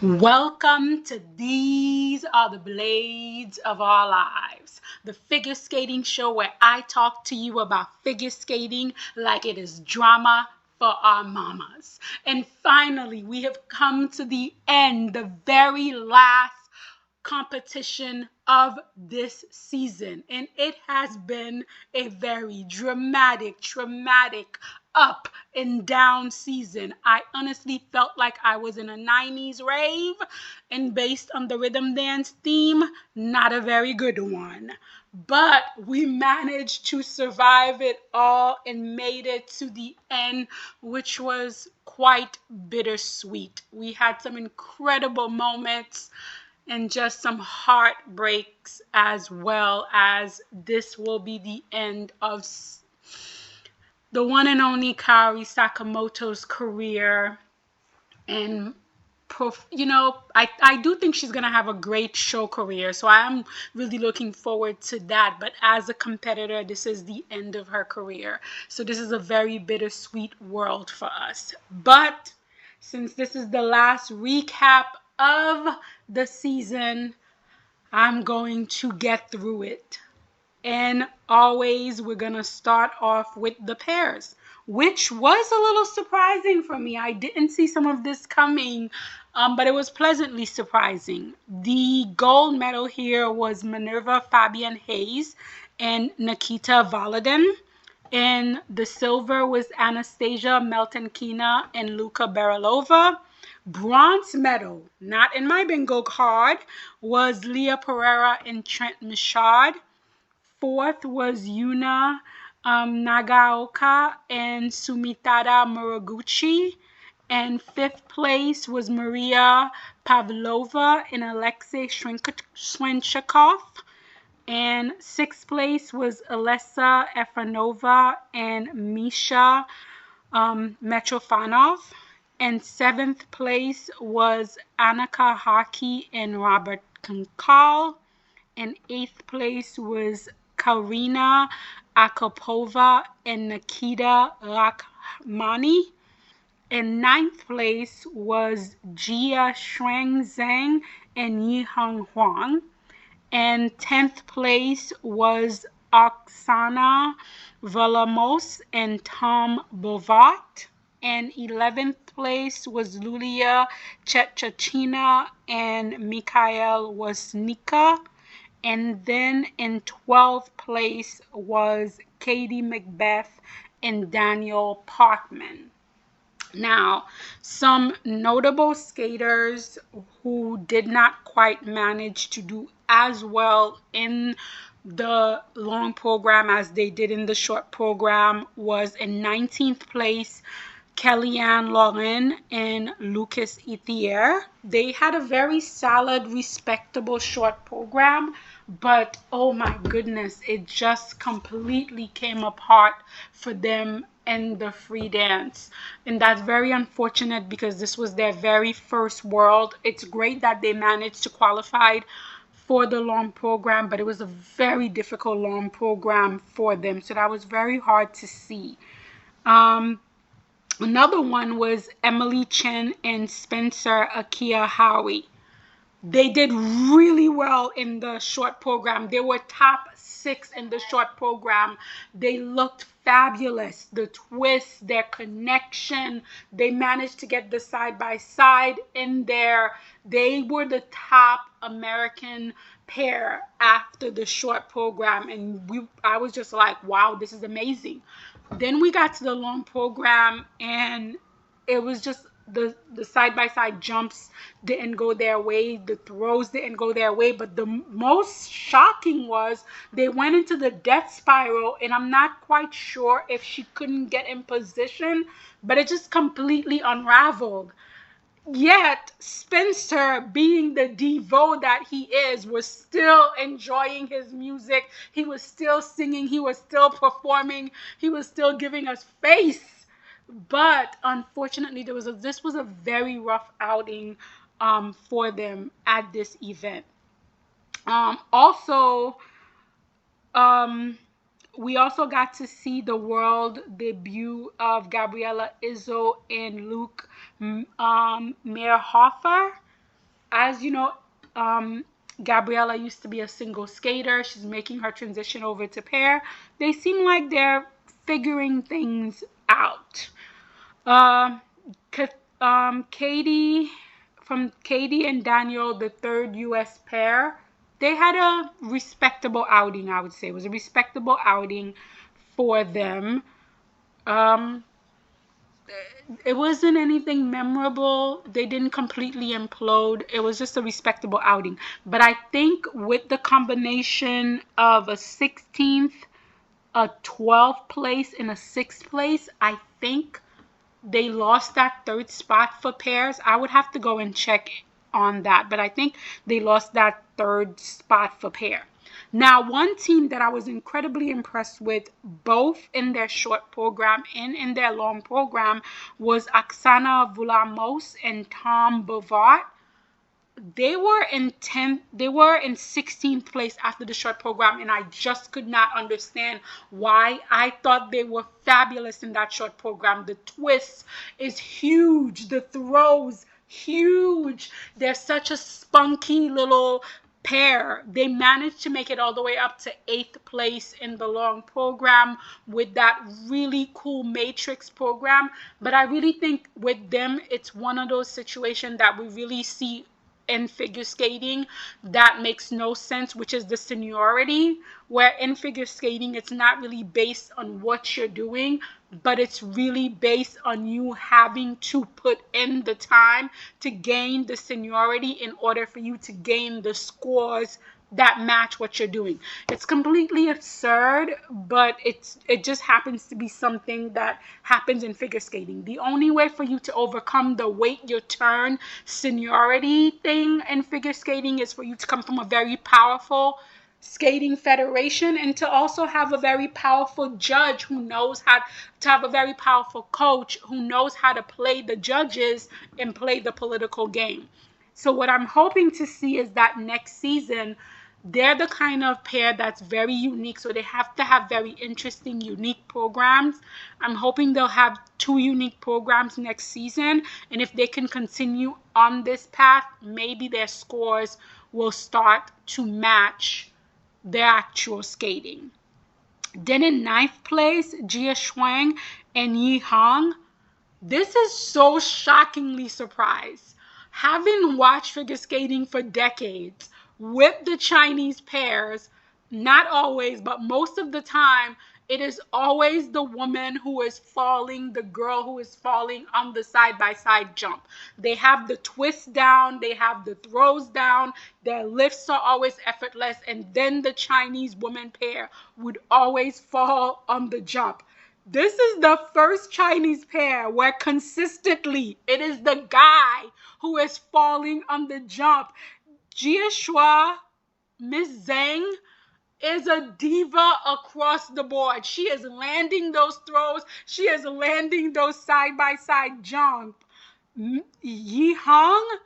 Welcome to These Are the Blades of Our Lives, the figure skating show where I talk to you about figure skating like it is drama for our mamas. And finally, we have come to the end, the very last competition of this season, and it has been a very dramatic, traumatic, up and down season. I honestly felt like I was in a 90s rave, and based on the rhythm dance theme, not a very good one. But we managed to survive it all and made it to the end, which was quite bittersweet. We had some incredible moments and just some heartbreaks, as well as this will be the end of the one and only Kaori Sakamoto's career. And I do think she's gonna have a great show career, so I'm really looking forward to that. But as a competitor, this is the end of her career, so this is a very bittersweet world for us. But since this is the last recap of the season, I'm going to get through it. And always, we're going to start off with the pairs, which was a little surprising for me. I didn't see some of this coming, but it was pleasantly surprising. The gold medal here was Minerva Fabian Hayes and Nikita Volodin. And the silver was Anastasia Meltenkina and Luka Berilova. Bronze medal, not in my bingo card, was Leah Pereira and Trent Michaud. Fourth was Yuna Nagaoka and Sumitada Muraguchi. And fifth place was Maria Pavlova and Alexei Shwenchakov. And sixth place was Alessa Efranova and Misha Metrofanov. And seventh place was Annika Haki and Robert Konkal. And eighth place was Karina Akopova and Nikita Rakhmani. And ninth place was Jia Shuangzhang and Yihang Huang. And 10th place was Oksana Velamos and Tom Bovat. And 11th place was Lulia Chechachina and Mikhail Wasnika. And then in 12th place was Katie Macbeth and Daniel Parkman. Now, some notable skaters who did not quite manage to do as well in the long program as they did in the short program was in 19th place, Kellyanne Lauren and Lucas Ethier. They had a very solid, respectable short program, but oh my goodness, it just completely came apart for them in the free dance. And that's very unfortunate because this was their very first world. It's great that they managed to qualify for the long program, but it was a very difficult long program for them. So that was very hard to see. Another one was Emily Chen and Spencer Akia Howie. They did really well in the short program. They were top 6 in the short program. They looked fabulous. The twist, their connection, they managed to get the side-by-side in there. They were the top American pair after the short program. And I was just like, wow, this is amazing. Then we got to the long program, and it was just the side-by-side jumps didn't go their way, the throws didn't go their way, but the most shocking was they went into the death spiral, and I'm not quite sure if she couldn't get in position, but it just completely unraveled. Yet Spencer, being the divo that he is, was still enjoying his music. He was still singing, he was still performing, he was still giving us face. But unfortunately, this was a very rough outing for them at this event. We also got to see the world debut of Gabriela Izzo and Luke Meerhofer. as you know, Gabriella used to be a single skater. She's making her transition over to pair. They seem like they're figuring things out. Katie and Daniel, the third U.S. pair, they had a respectable outing, I would say. It was a respectable outing for them. It wasn't anything memorable. They didn't completely implode. It was just a respectable outing. But I think with the combination of a 16th, a 12th place, and a 6th place, I think they lost that third spot for pairs. I would have to go and check on that, but I think they lost that third spot for pair. Now, one team that I was incredibly impressed with, both in their short program and in their long program, was Oksana Vulamos and Tom Bovart. They were in 16th place after the short program, and I just could not understand why. I thought they were fabulous in that short program. The twist is huge. The throws, huge. They're such a spunky little pair. They managed to make it all the way up to 8th place in the long program with that really cool matrix program. But I really think with them, it's one of those situations that we really see in figure skating that makes no sense, which is the seniority, where in figure skating it's not really based on what you're doing, but it's really based on you having to put in the time to gain the seniority in order for you to gain the scores that match what you're doing. It's completely absurd, but it just happens to be something that happens in figure skating. The only way for you to overcome the wait your turn seniority thing in figure skating is for you to come from a very powerful skating federation and to also have a very powerful judge who knows how to have a very powerful coach who knows how to play the judges and play the political game. So what I'm hoping to see is that next season, they're the kind of pair that's very unique. So they have to have very interesting, unique programs. I'm hoping they'll have 2 unique programs next season. And if they can continue on this path, maybe their scores will start to match their actual skating. Then in 9th place, Jia Shuang and Yi Hong. This is so shockingly surprised. Having watched figure skating for decades with the Chinese pairs, not always, but most of the time, it is always the woman who is falling, the girl who is falling on the side-by-side jump. They have the twist down, they have the throws down, their lifts are always effortless, and then the Chinese woman pair would always fall on the jump. This is the first Chinese pair where consistently it is the guy who is falling on the jump. Jia Shua, Miss Zhang, is a diva across the board. She is landing those throws. She is landing those side-by-side jumps. Yi Hong,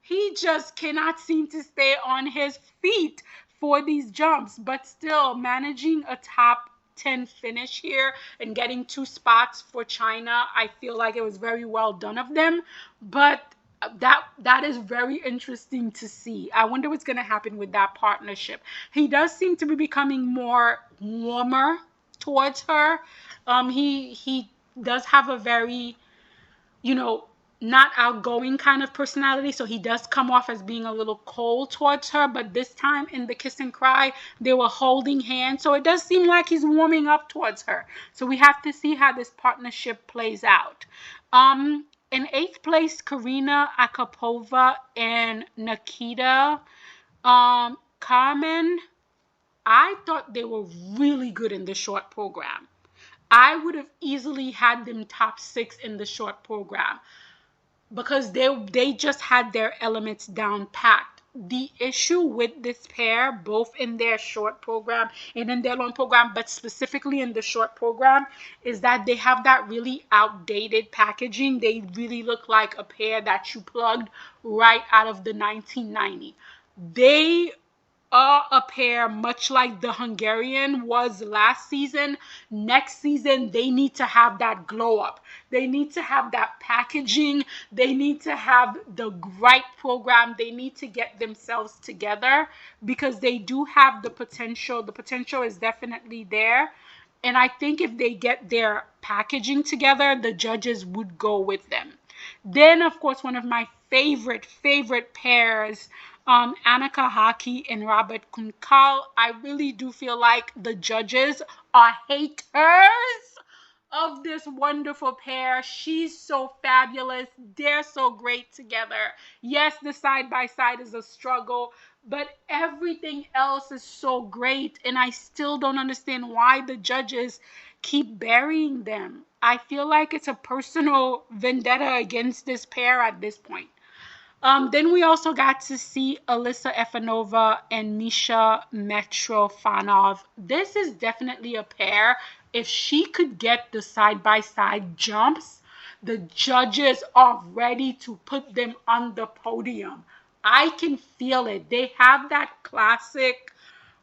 he just cannot seem to stay on his feet for these jumps, but still managing a top 10 finish here and getting 2 spots for China. I feel like it was very well done of them, but that is very interesting to see. I wonder what's going to happen with that partnership. He does seem to be becoming more warmer towards her. He does have a very, not outgoing kind of personality, so he does come off as being a little cold towards her, but this time in the kiss and cry, they were holding hands, so it does seem like he's warming up towards her. So we have to see how this partnership plays out. In 8th place, Karina Akapova and Nikita Carmen. I thought they were really good in the short program. I would have easily had them top 6 in the short program because they just had their elements down packed. The issue with this pair, both in their short program and in their long program, but specifically in the short program, is that they have that really outdated packaging. They really look like a pair that you plugged right out of the 1990. They are a pair much like the Hungarian was last season. Next season, they need to have that glow up. They need to have that packaging. They need to have the right program. They need to get themselves together because they do have the potential. The potential is definitely there. And I think if they get their packaging together, the judges would go with them. Then, of course, one of my favorite pairs, Annika Haki and Robert Kunkal. I really do feel like the judges are haters of this wonderful pair. She's so fabulous. They're so great together. Yes, the side by side is a struggle, but everything else is so great. And I still don't understand why the judges keep burying them. I feel like it's a personal vendetta against this pair at this point. Then we also got to see Alyssa Efanova and Misha Mitrofanov. This is definitely a pair. If she could get the side-by-side jumps, the judges are ready to put them on the podium. I can feel it. They have that classic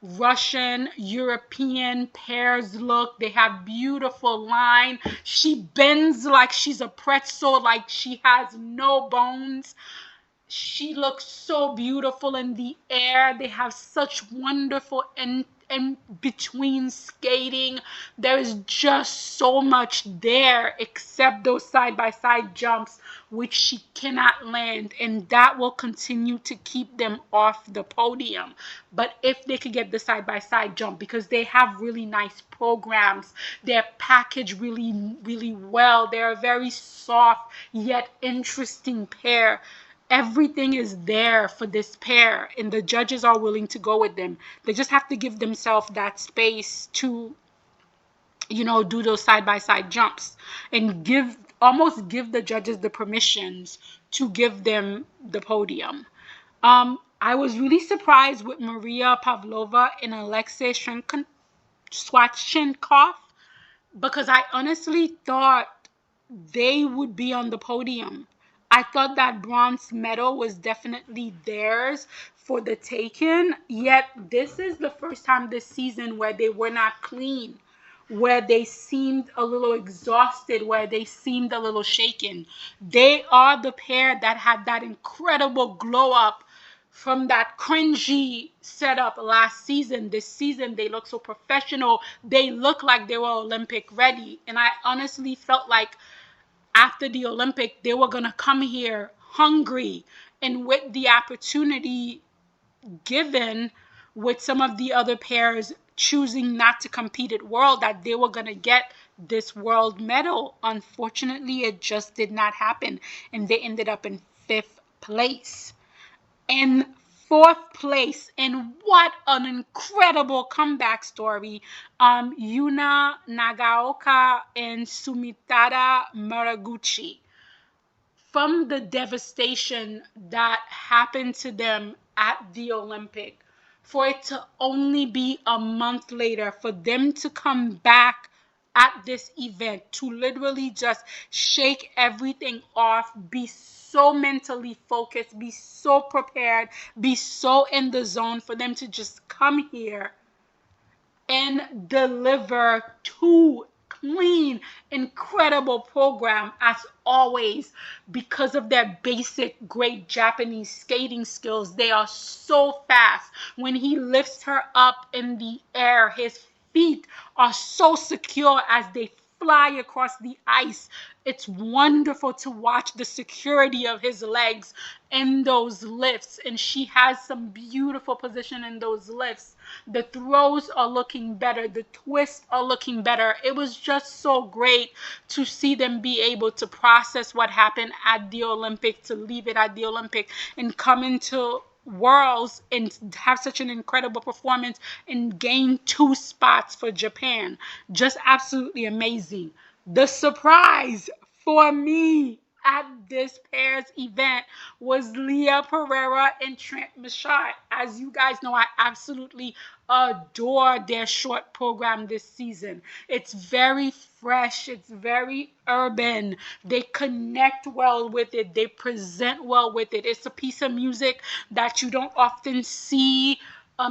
Russian European pairs look. They have beautiful line. She bends like she's a pretzel, like she has no bones. She looks so beautiful in the air. They have such wonderful in between skating. There is just so much there except those side by side jumps which she cannot land, and that will continue to keep them off the podium. But if they could get the side by side jump, because they have really nice programs, they're packaged really well. They're a very soft yet interesting pair. Everything is there for this pair, and the judges are willing to go with them. They just have to give themselves that space to, do those side by side jumps and almost give the judges the permissions to give them the podium. I was really surprised with Maria Pavlova and Alexei Swatchenkov because I honestly thought they would be on the podium. I thought that bronze medal was definitely theirs for the taking, yet this is the first time this season where they were not clean, where they seemed a little exhausted, where they seemed a little shaken. They are the pair that had that incredible glow up from that cringy setup last season. This season, they look so professional. They look like they were Olympic ready. And I honestly felt like after the Olympic, they were going to come here hungry and with the opportunity given with some of the other pairs choosing not to compete at World, that they were going to get this world medal. Unfortunately, it just did not happen, and they ended up in 5th place. In 4th place, and what an incredible comeback story, Yuna Nagaoka and Sumitada Muraguchi. From the devastation that happened to them at the Olympic, for it to only be a month later, for them to come back at this event, to literally just shake everything off, be so mentally focused, be so prepared, be so in the zone, for them to just come here and deliver two clean, incredible program as always. Because of their basic great Japanese skating skills, they are so fast. When he lifts her up in the air, his feet are so secure as they fly across the ice. It's wonderful to watch the security of his legs in those lifts, and she has some beautiful position in those lifts. The throws are looking better, the twists are looking better. It was just so great to see them be able to process what happened at the Olympic, to leave it at the Olympic and come into Worlds and have such an incredible performance and gain 2 spots for Japan. Just absolutely amazing. The surprise for me at this pairs event was Leah Pereira and Trent Michaud. As you guys know, I absolutely adore their short program this season. It's very fresh. It's very urban. They connect well with it. They present well with it. It's a piece of music that you don't often see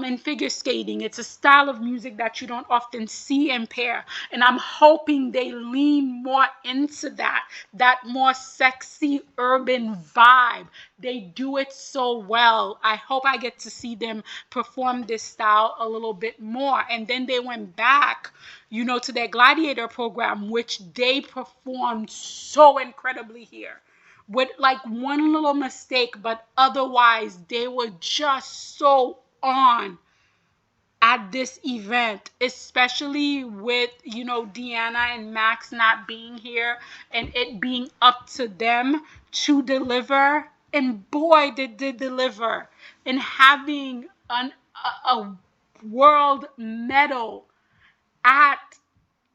in figure skating. It's a style of music that you don't often see in pair. And I'm hoping they lean more into that more sexy urban vibe. They do it so well. I hope I get to see them perform this style a little bit more. And then they went back, to their gladiator program, which they performed so incredibly here with like one little mistake, but otherwise they were just so on at this event, especially with, Deanna and Max not being here and it being up to them to deliver. And boy, did they deliver. And having a world medal at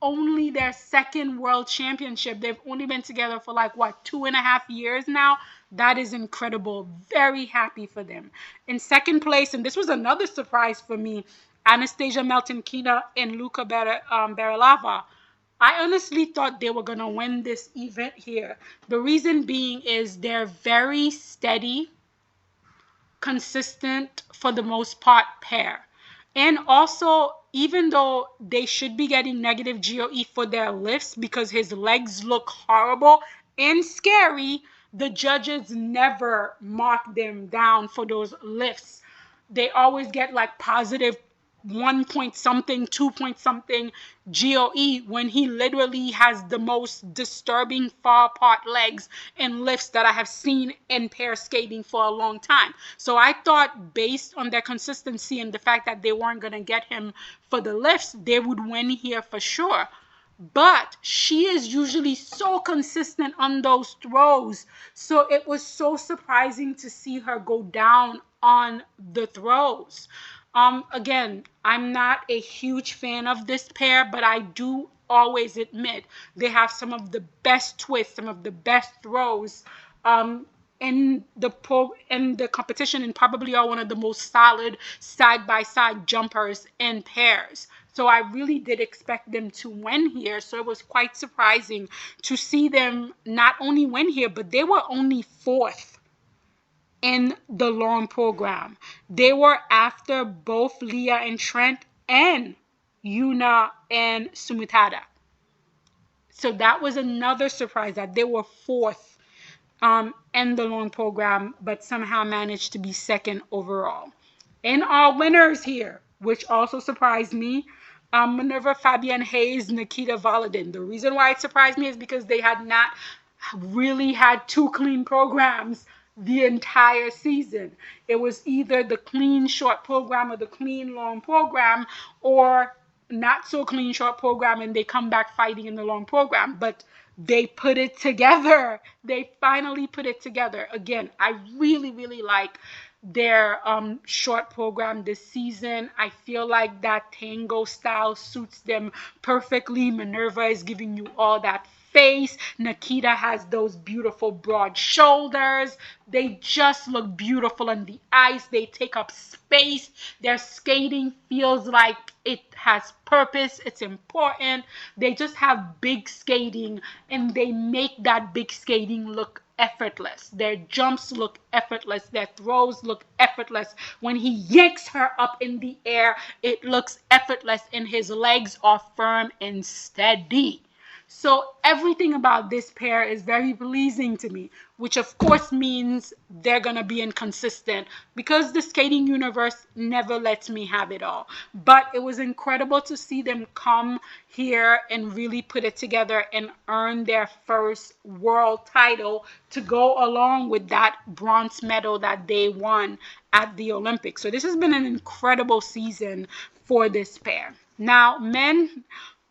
only their second world championship. They've only been together for 2.5 years now. That is incredible. Very happy for them. In second place, and this was another surprise for me, Anastasia Meltenkina and Luka Berilava. I honestly thought they were going to win this event here. The reason being is they're very steady, consistent, for the most part, pair. And also, even though they should be getting negative GOE for their lifts because his legs look horrible and scary, the judges never mark them down for those lifts. They always get positive 1 point something, 2 point something GOE when he literally has the most disturbing far apart legs and lifts that I have seen in pair skating for a long time. So I thought based on their consistency and the fact that they weren't going to get him for the lifts, they would win here for sure. But she is usually so consistent on those throws. So it was so surprising to see her go down on the throws. Again, I'm not a huge fan of this pair, but I do always admit they have some of the best twists, some of the best throws in the competition, and probably are one of the most solid side-by-side jumpers in pairs. So I really did expect them to win here. So it was quite surprising to see them not only win here, but they were only fourth in the long program. They were after both Leah and Trent and Yuna and Sumitada. So that was another surprise that they were fourth in the long program, but somehow managed to be second overall. And our winners here, which also surprised me, Minerva Fabienne Hayes, Nikita Volodin. The reason why it surprised me is because they had not really had two clean programs the entire season. It was either the clean short program or the clean long program, or not so clean short program and they come back fighting in the long program. But they put it together. They finally put it together. Again, I really, really like their short program this season. I feel like that tango style suits them perfectly. Minerva is giving you all that face. Nikita has those beautiful broad shoulders. They just look beautiful on the ice. They take up space. Their skating feels like it has purpose. It's important. They just have big skating and they make that big skating look effortless. Their jumps look effortless. Their throws look effortless. When he yanks her up in the air, it looks effortless and his legs are firm and steady. So everything about this pair is very pleasing to me, which of course means they're going to be inconsistent because the skating universe never lets me have it all. But it was incredible to see them come here and really put it together and earn their first world title to go along with that bronze medal that they won at the Olympics. So this has been an incredible season for this pair. Now, men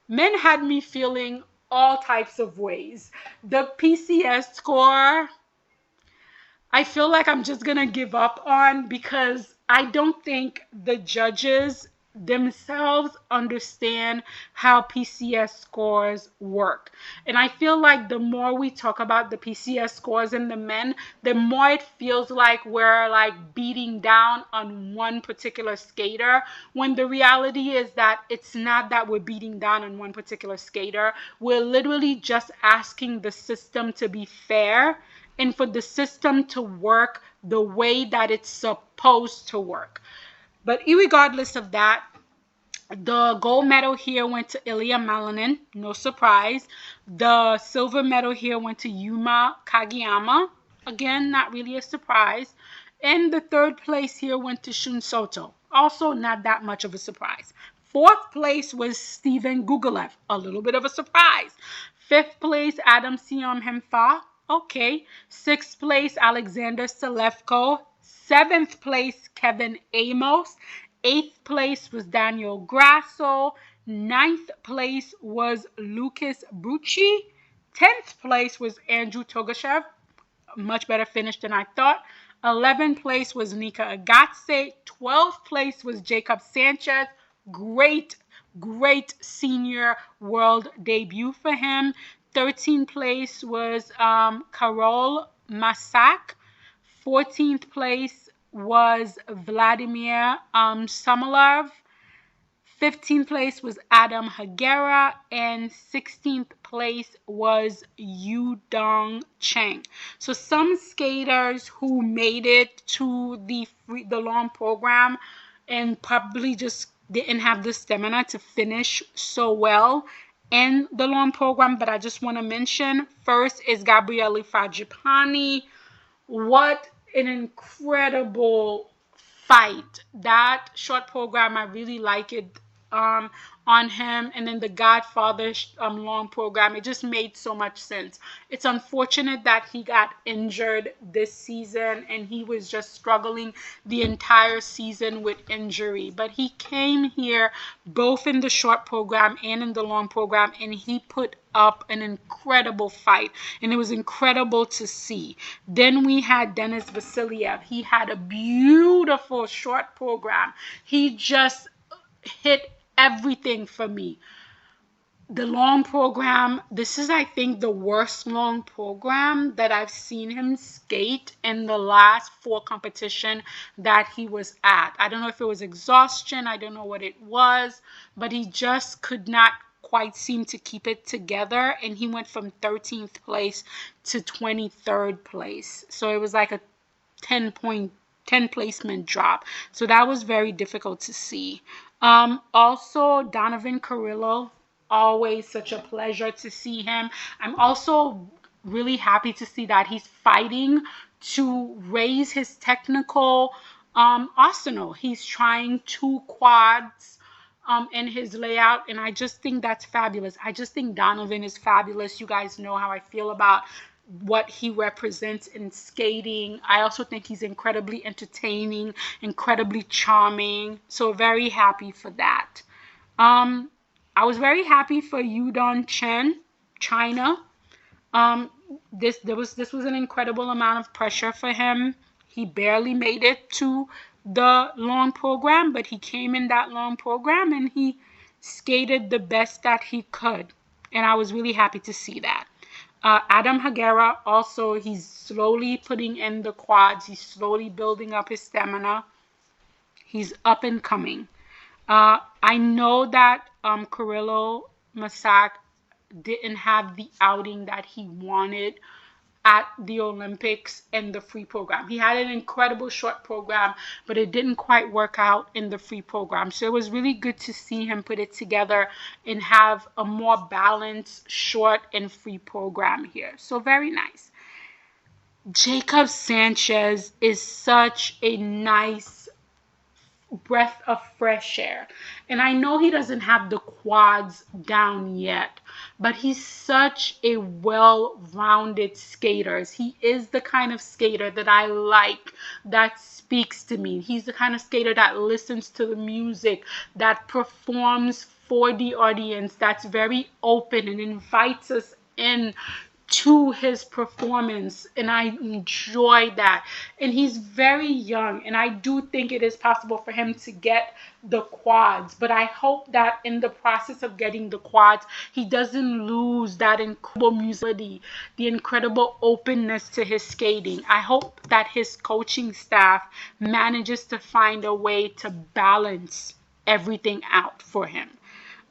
had me feeling all types of ways. The PCS score, I feel like I'm just gonna give up on because I don't think the judges themselves understand how PCS scores work. And I feel like the more we talk about the PCS scores in the men, the more it feels like we're beating down on one particular skater, when the reality is that it's not that we're beating down on one particular skater. We're literally just asking the system to be fair and for the system to work the way that it's supposed to work. But irregardless of that, the gold medal here went to Ilya Malinin, no surprise. The silver medal here went to Yuma Kageyama. Again, not really a surprise. And the third place here went to Shun Soto. Also, not that much of a surprise. Fourth place was Steven Gugolev. A little bit of a surprise. Fifth place, Adam Siom Hemfa. Okay. Sixth place, Alexander Selevko. Seventh place, Kevin Amos. Eighth place was Daniel Grasso. Ninth place was Lucas Brucci. 10th place was Andrew Togashev. Much better finish than I thought. 11th place was Nika Agatse. 12th place was Jacob Sanchez. Great senior world debut for him. 13th place was Karol Masak. 14th place was Vladimir Samalov. 15th place was Adam Hagera, and 16th place was Yudong Cheng. So some skaters who made it to the long program and probably just didn't have the stamina to finish so well in the long program, but I just want to mention first is Gabriele Fragipani. What an incredible fight. That short program, I really like it on him. And then the Godfather long program, it just made so much sense. It's unfortunate that he got injured this season and he was just struggling the entire season with injury. But he came here both in the short program and in the long program, and he put up an incredible fight, and it was incredible to see. Then we had Denis Vasiliev. He had a beautiful short program. He just hit everything for me. The long program, this is, I think, the worst long program that I've seen him skate in the last 4 competition that he was at. I don't know if it was exhaustion, I don't know what it was, but he just could not quite seem to keep it together, and he went from 13th place to 23rd place. So it was like a 10 placement drop. So that was very difficult to see. Also, Donovan Carrillo, always such a pleasure to see him. I'm also really happy to see that he's fighting to raise his technical arsenal. He's trying 2 quads in his layout, and I just think that's fabulous. I just think Donovan is fabulous. You guys know how I feel about what he represents in skating. I also think he's incredibly entertaining, incredibly charming. So very happy for that. I was very happy for Yudong Chen, China. This was an incredible amount of pressure for him. He barely made it to the long program, but he came in that long program and he skated the best that he could. And I was really happy to see that. Adam Hagera, also, he's slowly putting in the quads. He's slowly building up his stamina. He's up and coming. I know that Carrillo Masak didn't have the outing that he wanted at the Olympics and the free program. He had an incredible short program, but it didn't quite work out in the free program. So it was really good to see him put it together and have a more balanced short and free program here. So very nice. Jacob Sanchez is such a nice breath of fresh air. And I know he doesn't have the quads down yet, but he's such a well-rounded skater. He is the kind of skater that I like, that speaks to me. He's the kind of skater that listens to the music, that performs for the audience, that's very open and invites us in to his performance, and I enjoy that. And he's very young, and I do think it is possible for him to get the quads, but I hope that in the process of getting the quads, he doesn't lose that incredible musicality, the incredible openness to his skating. I hope that his coaching staff manages to find a way to balance everything out for him.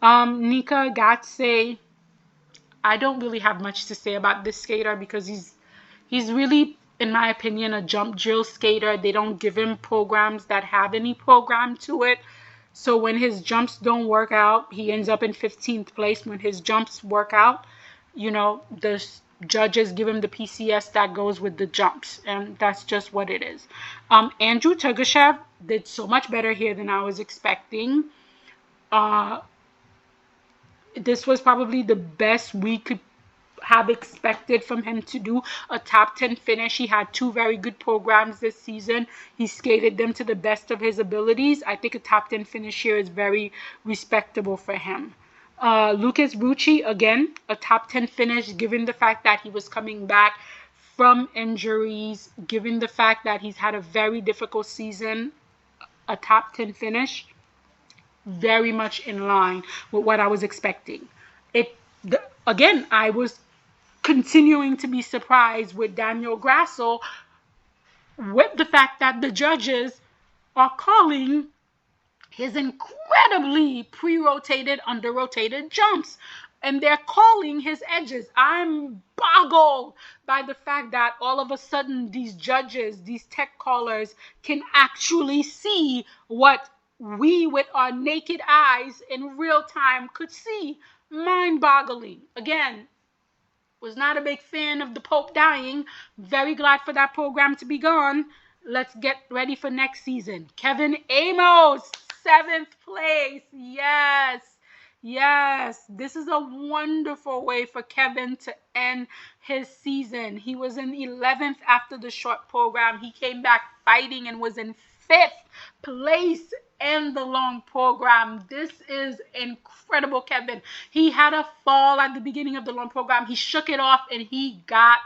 Nika Gatse, I don't really have much to say about this skater because he's really in my opinion, a jump drill skater. They don't give him programs that have any program to it. So when his jumps don't work out, he ends up in 15th place. When his jumps work out, the judges give him the PCS that goes with the jumps, and that's just what it is. Andrew Tugashev did so much better here than I was expecting. This was probably the best we could have expected from him to do, a top 10 finish. He had two very good programs this season. He skated them to the best of his abilities. I think a top 10 finish here is very respectable for him. Lucas Bucci, again, a top 10 finish, given the fact that he was coming back from injuries, given the fact that he's had a very difficult season. A top 10 finish, very much in line with what I was expecting. Again, I was continuing to be surprised with Daniel Grasso with the fact that the judges are calling his incredibly pre-rotated, under-rotated jumps. And they're calling his edges. I'm boggled by the fact that all of a sudden these judges, these tech callers, can actually see what we with our naked eyes in real time could see. Mind-boggling. Again, was not a big fan of the Pope dying. Very glad for that program to be gone. Let's get ready for next season. Kevin Amos, 7th place. Yes. Yes. This is a wonderful way for Kevin to end his season. He was in 11th after the short program. He came back fighting and was in 5th place in the long program. This is incredible, Kevin. He had a fall at the beginning of the long program. He shook it off and he got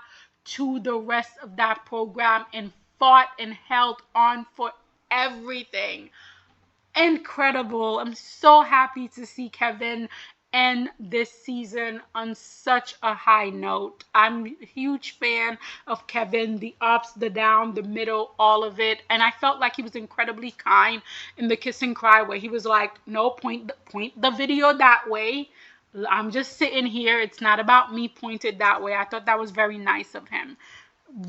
to the rest of that program and fought and held on for everything. Incredible. I'm so happy to see Kevin end this season on such a high note. I'm a huge fan of Kevin, the ups, the down, the middle, all of it. And I felt like he was incredibly kind in the kiss and cry where he was like, no, point the video that way. I'm just sitting here. It's not about me pointed that way. I thought that was very nice of him.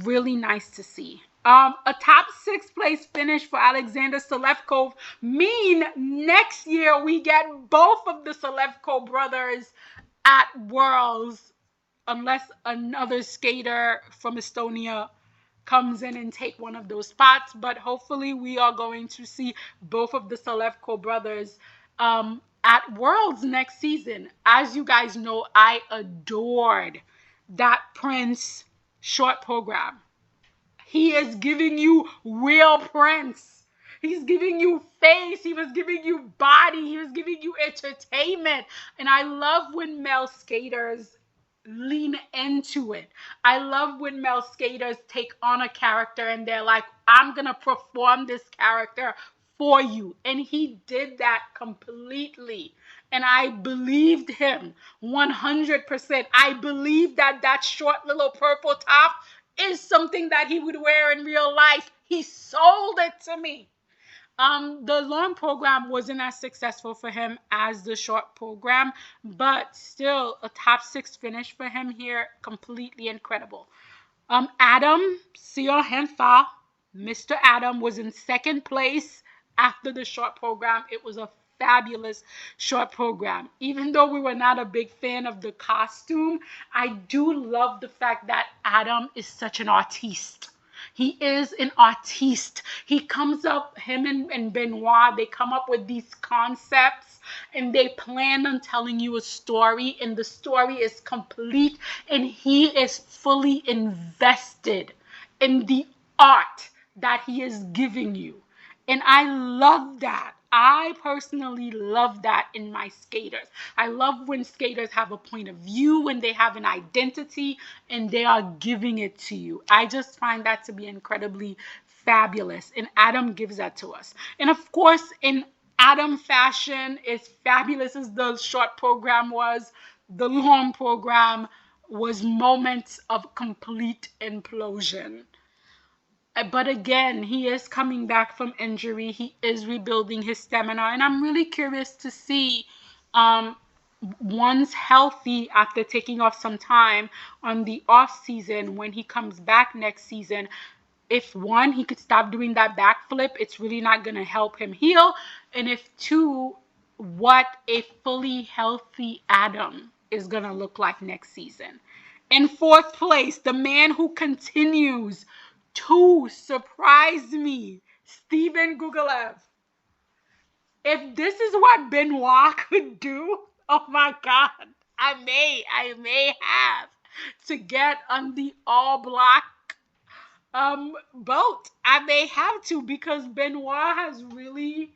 Really nice to see. A top 6th place finish for Alexander Selevkov mean next year we get both of the Selevkov brothers at Worlds, unless another skater from Estonia comes in and take one of those spots. But hopefully we are going to see both of the Selevkov brothers at Worlds next season. As you guys know, I adored that Prince short program. He is giving you real Prince. He's giving you face. He was giving you body. He was giving you entertainment. And I love when male skaters lean into it. I love when male skaters take on a character and they're like, I'm going to perform this character for you. And he did that completely. And I believed him 100%. I believe that short little purple top is something that he would wear in real life. He sold it to me. The long program wasn't as successful for him as the short program, but still a top 6 finish for him here. Completely incredible. Adam Siohenfa, Mr. Adam, was in 2nd place after the short program. It was a fabulous short program. Even though we were not a big fan of the costume, I do love the fact that Adam is such an artiste. He is an artiste. He comes up, him and Benoit, they come up with these concepts and they plan on telling you a story, and the story is complete and he is fully invested in the art that he is giving you. And I love that. I personally love that in my skaters. I love when skaters have a point of view, when they have an identity, and they are giving it to you. I just find that to be incredibly fabulous. And Adam gives that to us. And of course, in Adam fashion, as fabulous as the short program was, the long program was moments of complete implosion. But again, he is coming back from injury. He is rebuilding his stamina. And I'm really curious to see once healthy after taking off some time on the off season, when he comes back next season, if one, he could stop doing that backflip, it's really not going to help him heal. And if two, what a fully healthy Adam is going to look like next season. In fourth place, the man who continues to surprise me, Steven Gugolev. If this is what Benoit could do, oh my God, I may have to get on the all black boat. I may have to, because Benoit has really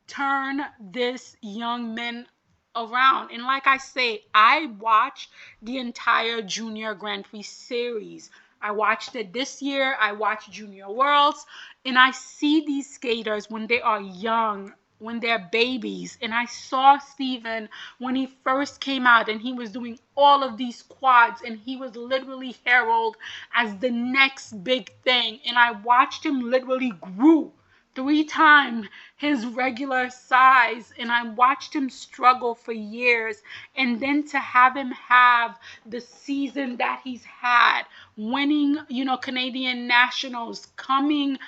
turned this young man around. And like I say, I watched the entire Junior Grand Prix series. I watched it this year. I watched Junior Worlds, and I see these skaters when they are young, when they're babies. And I saw Steven when he first came out, and he was doing all of these quads, and he was literally heralded as the next big thing. And I watched him literally grew 3 times his regular size, and I watched him struggle for years. And then to have him have the season that he's had, winning, Canadian nationals, coming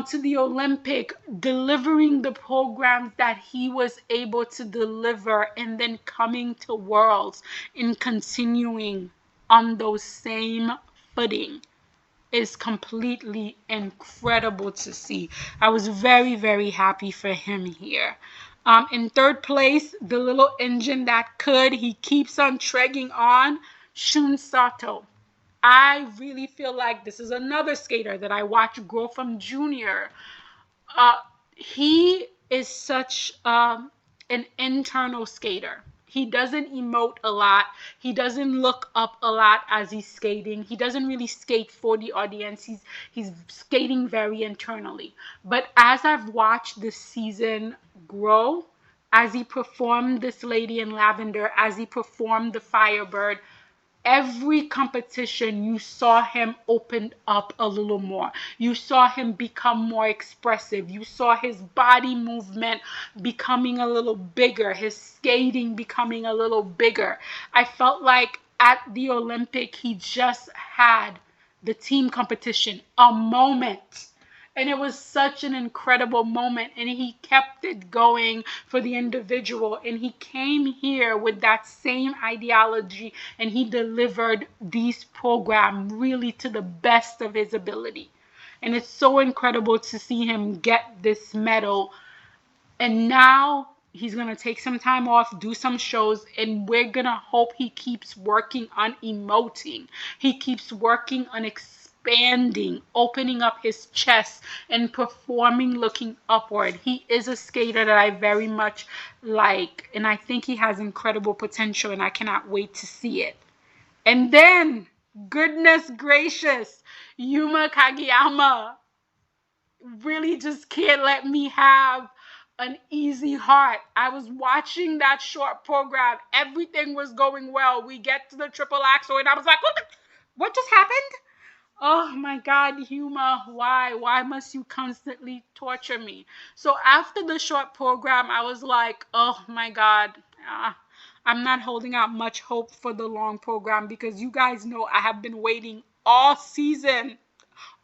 to the Olympic, delivering the programs that he was able to deliver, and then coming to Worlds and continuing on those same footing is completely incredible to see. I was very, very happy for him here. In third place, the little engine that could, he keeps on tregging on, Shun Sato. I really feel like this is another skater that I watch grow from junior. He is such an internal skater. He doesn't emote a lot. He doesn't look up a lot as he's skating. He doesn't really skate for the audience. He's skating very internally. But as I've watched this season grow, as he performed this Lady in Lavender, as he performed the Firebird, every competition you saw him open up a little more. You saw him become more expressive. You saw his body movement becoming a little bigger, his skating becoming a little bigger. I felt like at the Olympic, he just had the team competition, a moment. And it was such an incredible moment, and he kept it going for the individual. And he came here with that same ideology, and he delivered these programs really to the best of his ability. And it's so incredible to see him get this medal. And now he's going to take some time off, do some shows, and we're going to hope he keeps working on emoting. He keeps working on expanding, opening up his chest, and performing looking upward. He is a skater that I very much like, and I think he has incredible potential, and I cannot wait to see it. And then, goodness gracious, Yuma Kageyama really just can't let me have an easy heart. I was watching that short program. Everything was going well. We get to the triple axel, and I was like, what just happened? Oh my God, Yuma, why? Why must you constantly torture me? So after the short program, I was like, oh my God, I'm not holding out much hope for the long program, because you guys know I have been waiting all season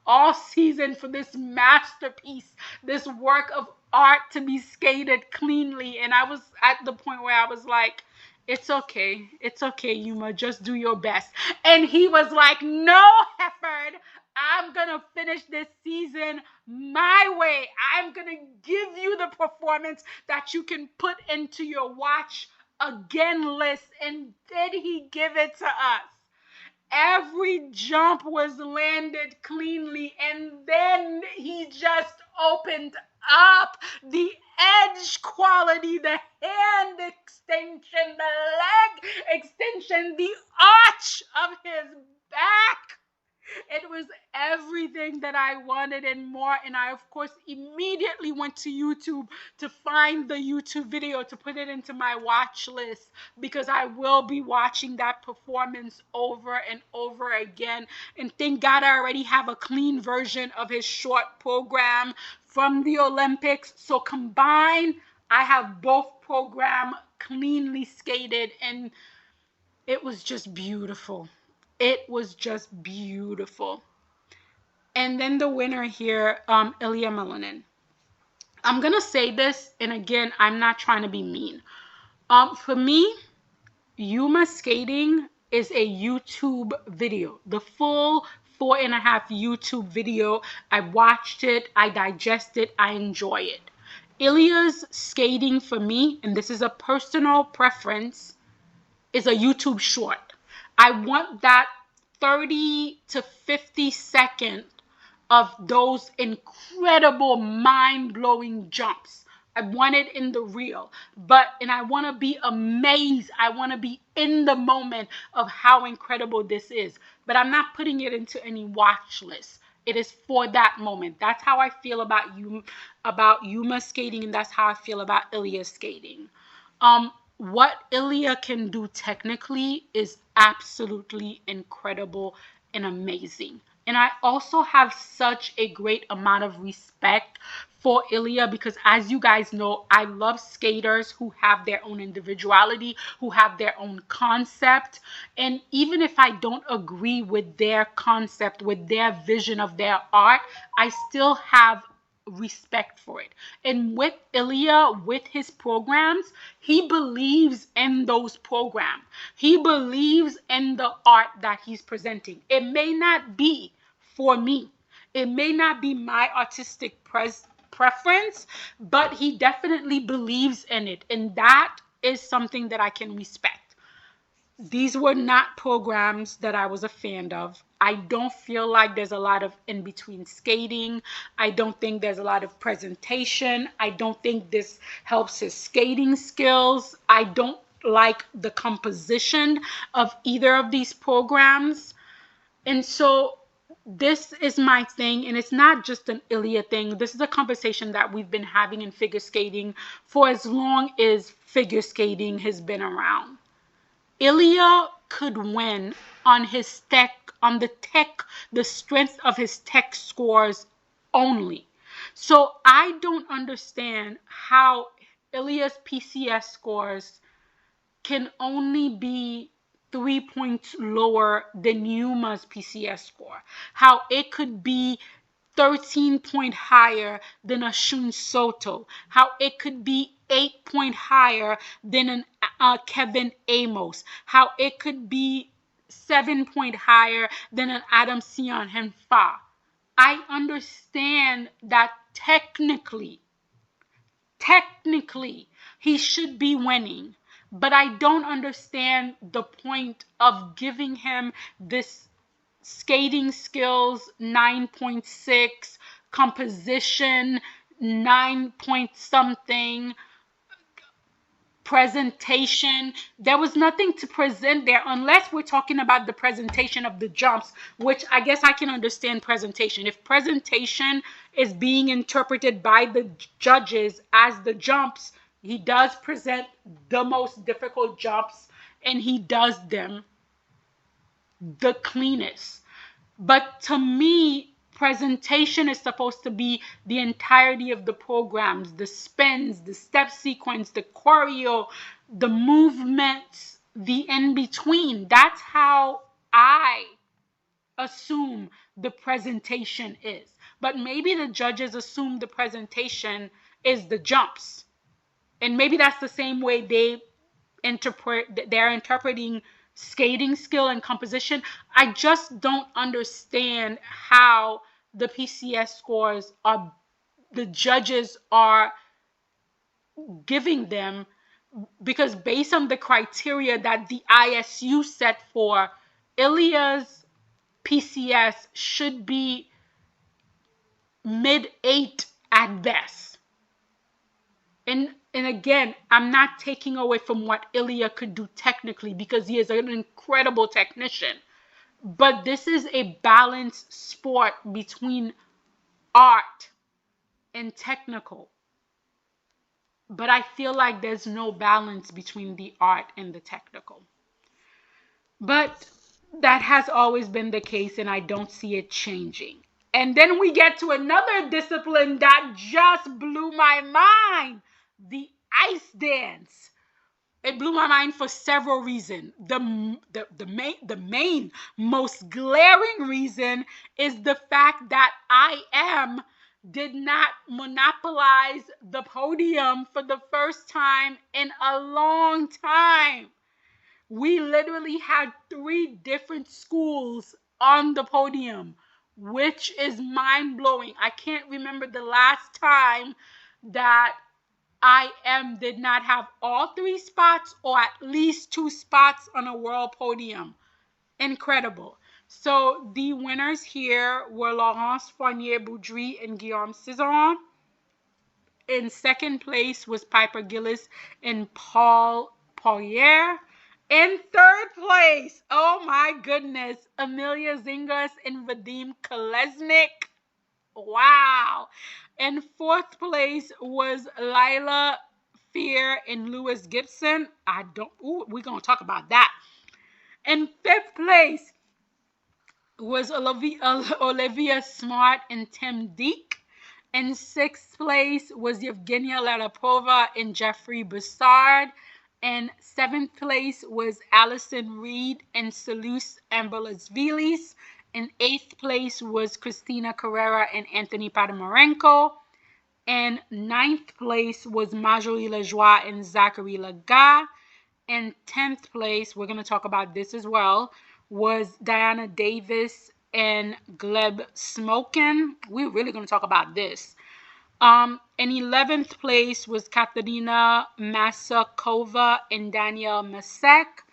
for this masterpiece, this work of art to be skated cleanly. And I was at the point where I was like, it's okay, Yuma, just do your best. And he was like, no, Hefford, I'm gonna finish this season my way. I'm gonna give you the performance that you can put into your watch again list. And did he give it to us? Every jump was landed cleanly, and then he just opened up the edge quality, the hand extension, the leg extension, the arch of his back. It was everything that I wanted and more. And I, of course, immediately went to YouTube to find the YouTube video to put it into my watch list, because I will be watching that performance over and over again. And thank God I already have a clean version of his short program from the Olympics. So combined, I have both program cleanly skated, and it was just beautiful. It was just beautiful. And then the winner here, Ilya Melanin. I'm going to say this, and again, I'm not trying to be mean. For me, Yuma skating is a YouTube video. The full 4.5 YouTube video. I watched it, I digest it, I enjoy it. Ilya's skating for me, and this is a personal preference, is a YouTube short. I want that 30 to 50 second of those incredible mind-blowing jumps. I want it in the reel, and I want to be amazed. I want to be in the moment of how incredible this is, but I'm not putting it into any watch list. It is for that moment. That's how I feel about Yuma skating, and that's how I feel about Ilya skating. What Ilya can do technically is absolutely incredible and amazing. And I also have such a great amount of respect for Ilya because, as you guys know, I love skaters who have their own individuality, who have their own concept. And even if I don't agree with their concept, with their vision of their art, I still have respect for it. And with Ilya, with his programs, he believes in those programs. He believes in the art that he's presenting. It may not be for me. It may not be my artistic preference, but he definitely believes in it. And that is something that I can respect. These were not programs that I was a fan of. I don't feel like there's a lot of in-between skating. I don't think there's a lot of presentation. I don't think this helps his skating skills. I don't like the composition of either of these programs. And so this is my thing, and it's not just an Ilya thing. This is a conversation that we've been having in figure skating for as long as figure skating has been around. Ilya could win on his the strength of his tech scores only. So I don't understand how Ilya's PCS scores can only be 3 points lower than Yuma's PCS score. How it could be 13 point higher than a Shun Soto. How it could be 8 point higher than an Kevin Amos. How it could be 7 point higher than an Adam Sion Henfa. I understand that technically, he should be winning. But I don't understand the point of giving him this skating skills 9.6, composition 9 point something, presentation. There was nothing to present there unless we're talking about the presentation of the jumps, which I guess I can understand presentation. If presentation is being interpreted by the judges as the jumps, he does present the most difficult jumps, and he does them the cleanest. But to me, presentation is supposed to be the entirety of the programs, the spins, the step sequence, the choreo, the movements, the in-between. That's how I assume the presentation is. But maybe the judges assume the presentation is the jumps. And maybe that's the same way they're interpreting skating skill and composition. I just don't understand how the PCS scores the judges are giving them, because based on the criteria that the ISU set for, Ilya's PCS should be mid-8 at best. And again, I'm not taking away from what Ilya could do technically, because he is an incredible technician. But this is a balanced sport between art and technical. But I feel like there's no balance between the art and the technical. But that has always been the case, and I don't see it changing. And then we get to another discipline that just blew my mind. The ice dance. It blew my mind for several reasons. The main most glaring reason is the fact that did not monopolize the podium for the first time in a long time. We literally had 3 different schools on the podium, which is mind-blowing. I can't remember the last time that did not have all 3 spots or at least 2 spots on a world podium. Incredible. So the winners here were Laurence Fournier-Boudry and Guillaume Cizeron. In second place was Piper Gillis and Paul Poirier. In third place, oh my goodness, Amelia Zingas and Vadim Kolesnik. Wow. In fourth place was Lila Fear and Lewis Gibson. We're going to talk about that. In fifth place was Olivia Smart and Tim Deek. In sixth place was Evgenia Larapova and Jeffrey Broussard. In seventh place was Allison Reed and Seleuce Ambelasvilis. In eighth place was Christina Carrera and Anthony Podomarenko. In ninth place was Marjorie Lajoie and Zachary Laga. In 10th place, we're going to talk about this as well, was Diana Davis and Gleb Smokin. We're really going to talk about this. In 11th place was Katerina Masakova and Danielle Masek.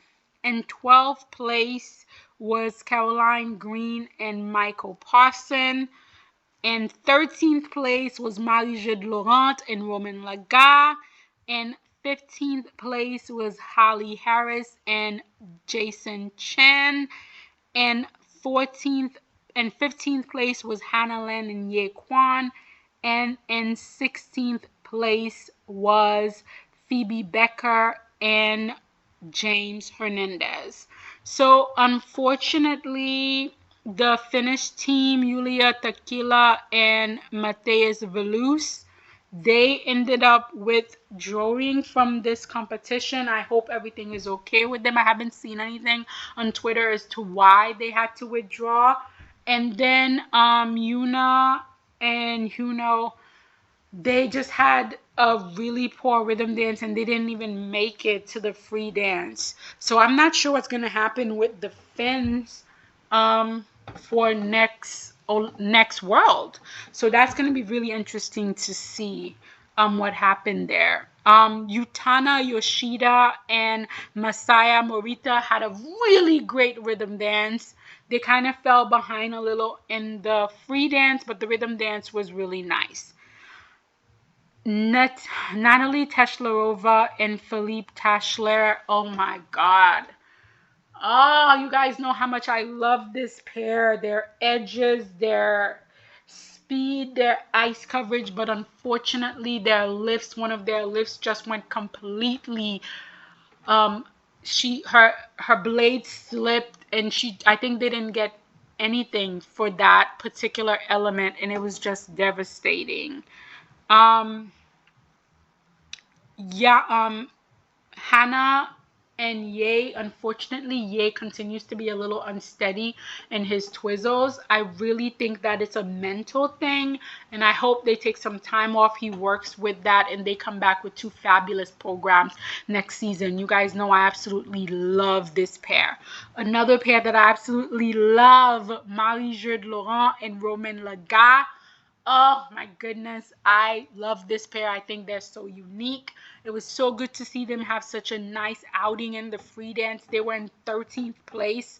In 12th place was Caroline Green and Michael Parson. In 13th place was Marie-Jude Laurent and Roman Laga. In 15th place was Holly Harris and Jason Chen. In 15th place was Hannah Lin and Ye Kwan. And in 16th place was Phoebe Becker and James Hernandez. So unfortunately, the Finnish team, Julia Takila and Matthias Velus, they ended up withdrawing from this competition. I hope everything is okay with them. I haven't seen anything on Twitter as to why they had to withdraw. And then Yuna and Huno, they just had a really poor rhythm dance and they didn't even make it to the free dance. So I'm not sure what's going to happen with the Finns for next World. So that's going to be really interesting to see what happened there. Yutana Yoshida and Masaya Morita had a really great rhythm dance. They kind of fell behind a little in the free dance, but the rhythm dance was really nice. Natalie Teshlarova and Philippe Tashler. Oh my God. Oh, you guys know how much I love this pair. Their edges, their speed, their ice coverage, but unfortunately one of their lifts just went completely, her blade slipped and I think they didn't get anything for that particular element and it was just devastating. Hannah and Ye, unfortunately, Ye continues to be a little unsteady in his twizzles. I really think that it's a mental thing, and I hope they take some time off. He works with that, and they come back with 2 fabulous programs next season. You guys know I absolutely love this pair. Another pair that I absolutely love, Marie-Jude Laurent and Roman Laga. Oh my goodness, I love this pair. I think they're so unique. It was so good to see them have such a nice outing in the free dance. They were in 13th place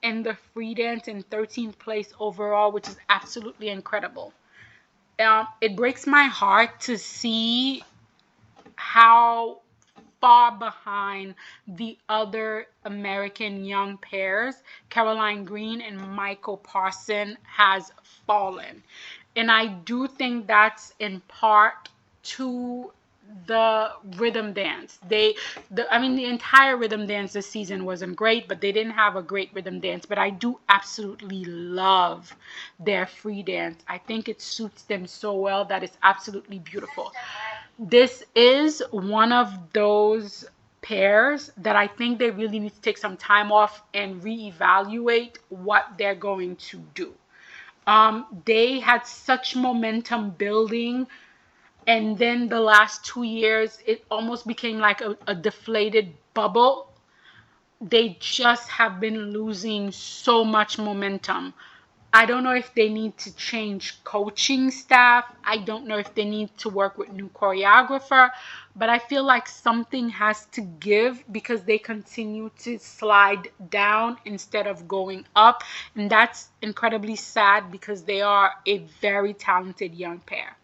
in the free dance and 13th place overall, which is absolutely incredible. It breaks my heart to see how far behind the other American young pairs, Caroline Green and Michael Parson, has fallen. And I do think that's in part to the rhythm dance. The entire rhythm dance this season wasn't great, but they didn't have a great rhythm dance. But I do absolutely love their free dance. I think it suits them so well that it's absolutely beautiful. This is one of those pairs that I think they really need to take some time off and reevaluate what they're going to do. They had such momentum building, and then the last 2 years, it almost became like a deflated bubble. They just have been losing so much momentum. I don't know if they need to change coaching staff. I don't know if they need to work with new choreographer, but I feel like something has to give because they continue to slide down instead of going up. And that's incredibly sad because they are a very talented young pair.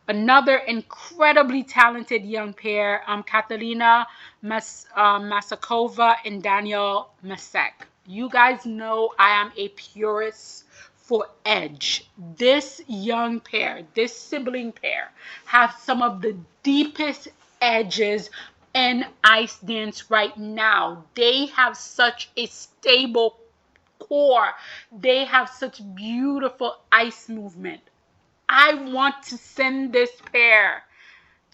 Another incredibly talented young pair, Katerina Masakova and Daniel Masek. You guys know I am a purist for edge. This young pair, this sibling pair, have some of the deepest edges in ice dance right now. They have such a stable core. They have such beautiful ice movement. I want to send this pair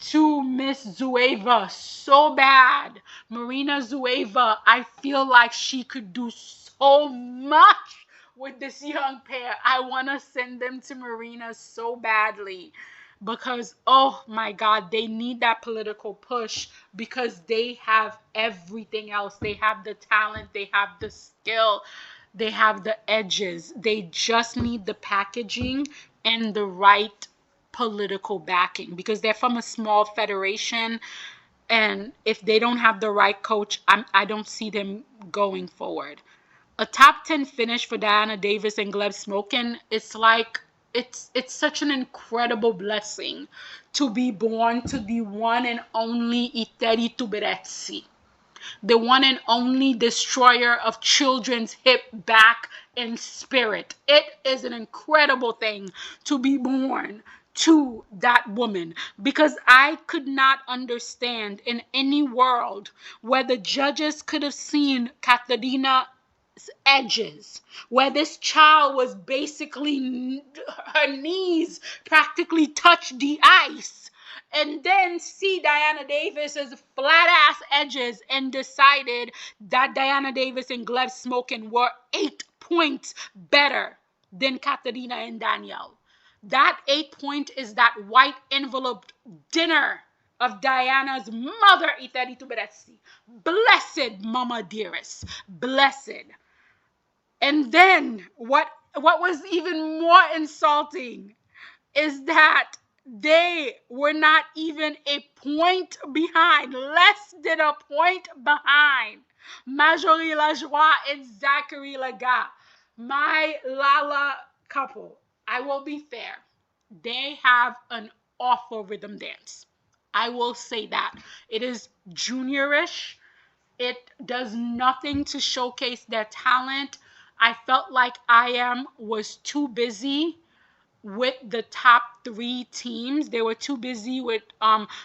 to Miss Zueva so bad. Marina Zueva, I feel like she could do so much with this young pair. I want to send them to Marina so badly because, oh my God, they need that political push because they have everything else. They have the talent, they have the skill, they have the edges. They just need the packaging and the right political backing because they're from a small federation, and if they don't have the right coach, I don't see them going forward. A top 10 finish for Diana Davis and Gleb Smokin, it's like it's such an incredible blessing to be born to the one and only Ekaterina, the one and only destroyer of children's hip, back, and spirit. It is an incredible thing to be born to that woman because I could not understand in any world where the judges could have seen Katerina's edges, where this child was basically, her knees practically touched the ice, and then see Diana Davis's flat ass edges and decided that Diana Davis and Gleb Smokin were 8 points better than Katerina and Danielle. That 8 point is that white enveloped dinner of Diana's mother, Ekaterina. Blessed mama dearest, blessed. And then what was even more insulting is that they were not even a point behind, less than a point behind Marjorie Lajoie and Zachary Laga, my Lala couple. I will be fair. They have an awful rhythm dance. I will say that. It is juniorish. It does nothing to showcase their talent. I felt like IM was too busy with the top 3 teams. They were too busy with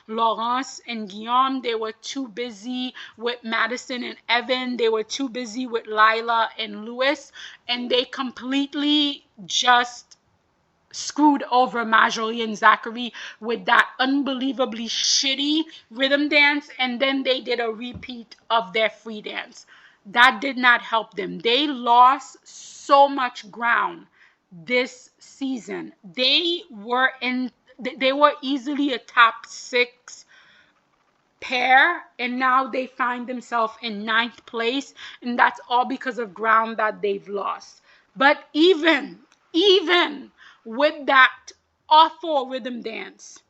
Laurence and Guillaume. They were too busy with Madison and Evan. They were too busy with Lila and Lewis. And they completely just screwed over Marjorie and Zachary with that unbelievably shitty rhythm dance. And then they did a repeat of their free dance. That did not help them. They lost so much ground this season. They were easily a top 6 pair, and now they find themselves in 9th place, and that's all because of ground that they've lost. But even with that awful rhythm dance,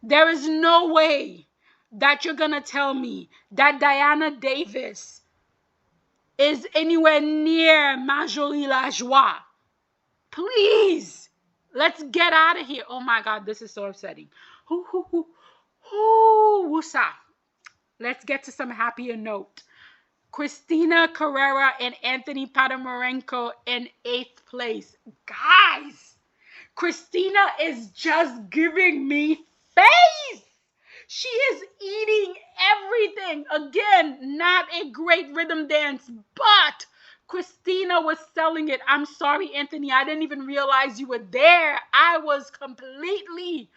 there is no way that you're gonna tell me that Diana Davis is anywhere near Marjorie Lajoie. Please, let's get out of here. Oh my God, this is so upsetting. Woosa. Let's get to some happier note. Christina Carrera and Anthony Podomarenko in 8th place. Guys, Christina is just giving me faith. She is eating everything. Again, not a great rhythm dance, but Christina was selling it. I'm sorry, Anthony. I didn't even realize you were there. I was completely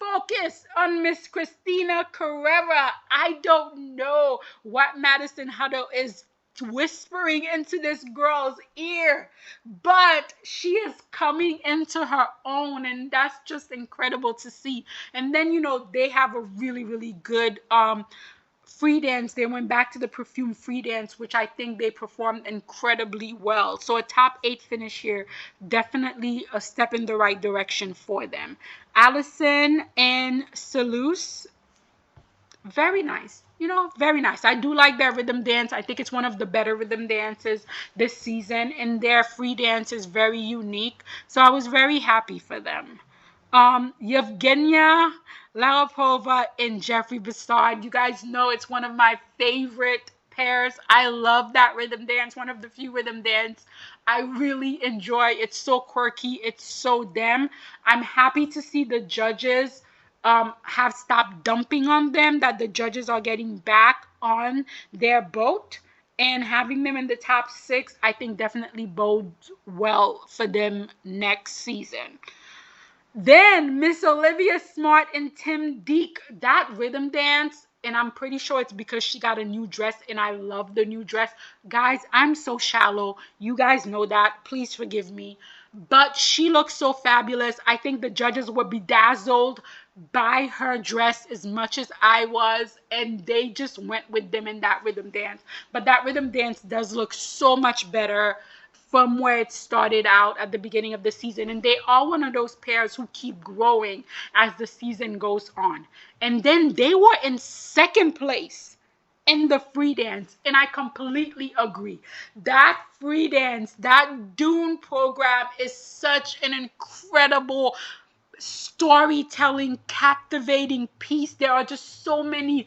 focus on Miss Christina Carrera. I don't know what Madison Huddle is whispering into this girl's ear, but she is coming into her own, and that's just incredible to see. And then, they have a really, really good free dance. They went back to the perfume free dance, which I think they performed incredibly well. So a top 8 finish here, definitely a step in the right direction for them. Allison and Selous, very nice. Very nice. I do like their rhythm dance. I think it's one of the better rhythm dances this season, and their free dance is very unique. So I was very happy for them. Evgenia Larapova and Jeffrey Bastard. You guys know it's one of my favorite pairs. I love that rhythm dance. One of the few rhythm dance I really enjoy. It's so quirky. It's so them. I'm happy to see the judges have stopped dumping on them, that the judges are getting back on their boat and having them in the top 6. I think definitely bodes well for them next season. Then Miss Olivia Smart and Tim Deek, that rhythm dance, and I'm pretty sure it's because she got a new dress, and I love the new dress. Guys, I'm so shallow. You guys know that. Please forgive me. But she looks so fabulous. I think the judges were bedazzled by her dress as much as I was, and they just went with them in that rhythm dance. But that rhythm dance does look so much better from where it started out at the beginning of the season. And they are one of those pairs who keep growing as the season goes on. And then they were in second place in the free dance, and I completely agree. That free dance, that Dune program is such an incredible storytelling, captivating piece. There are just so many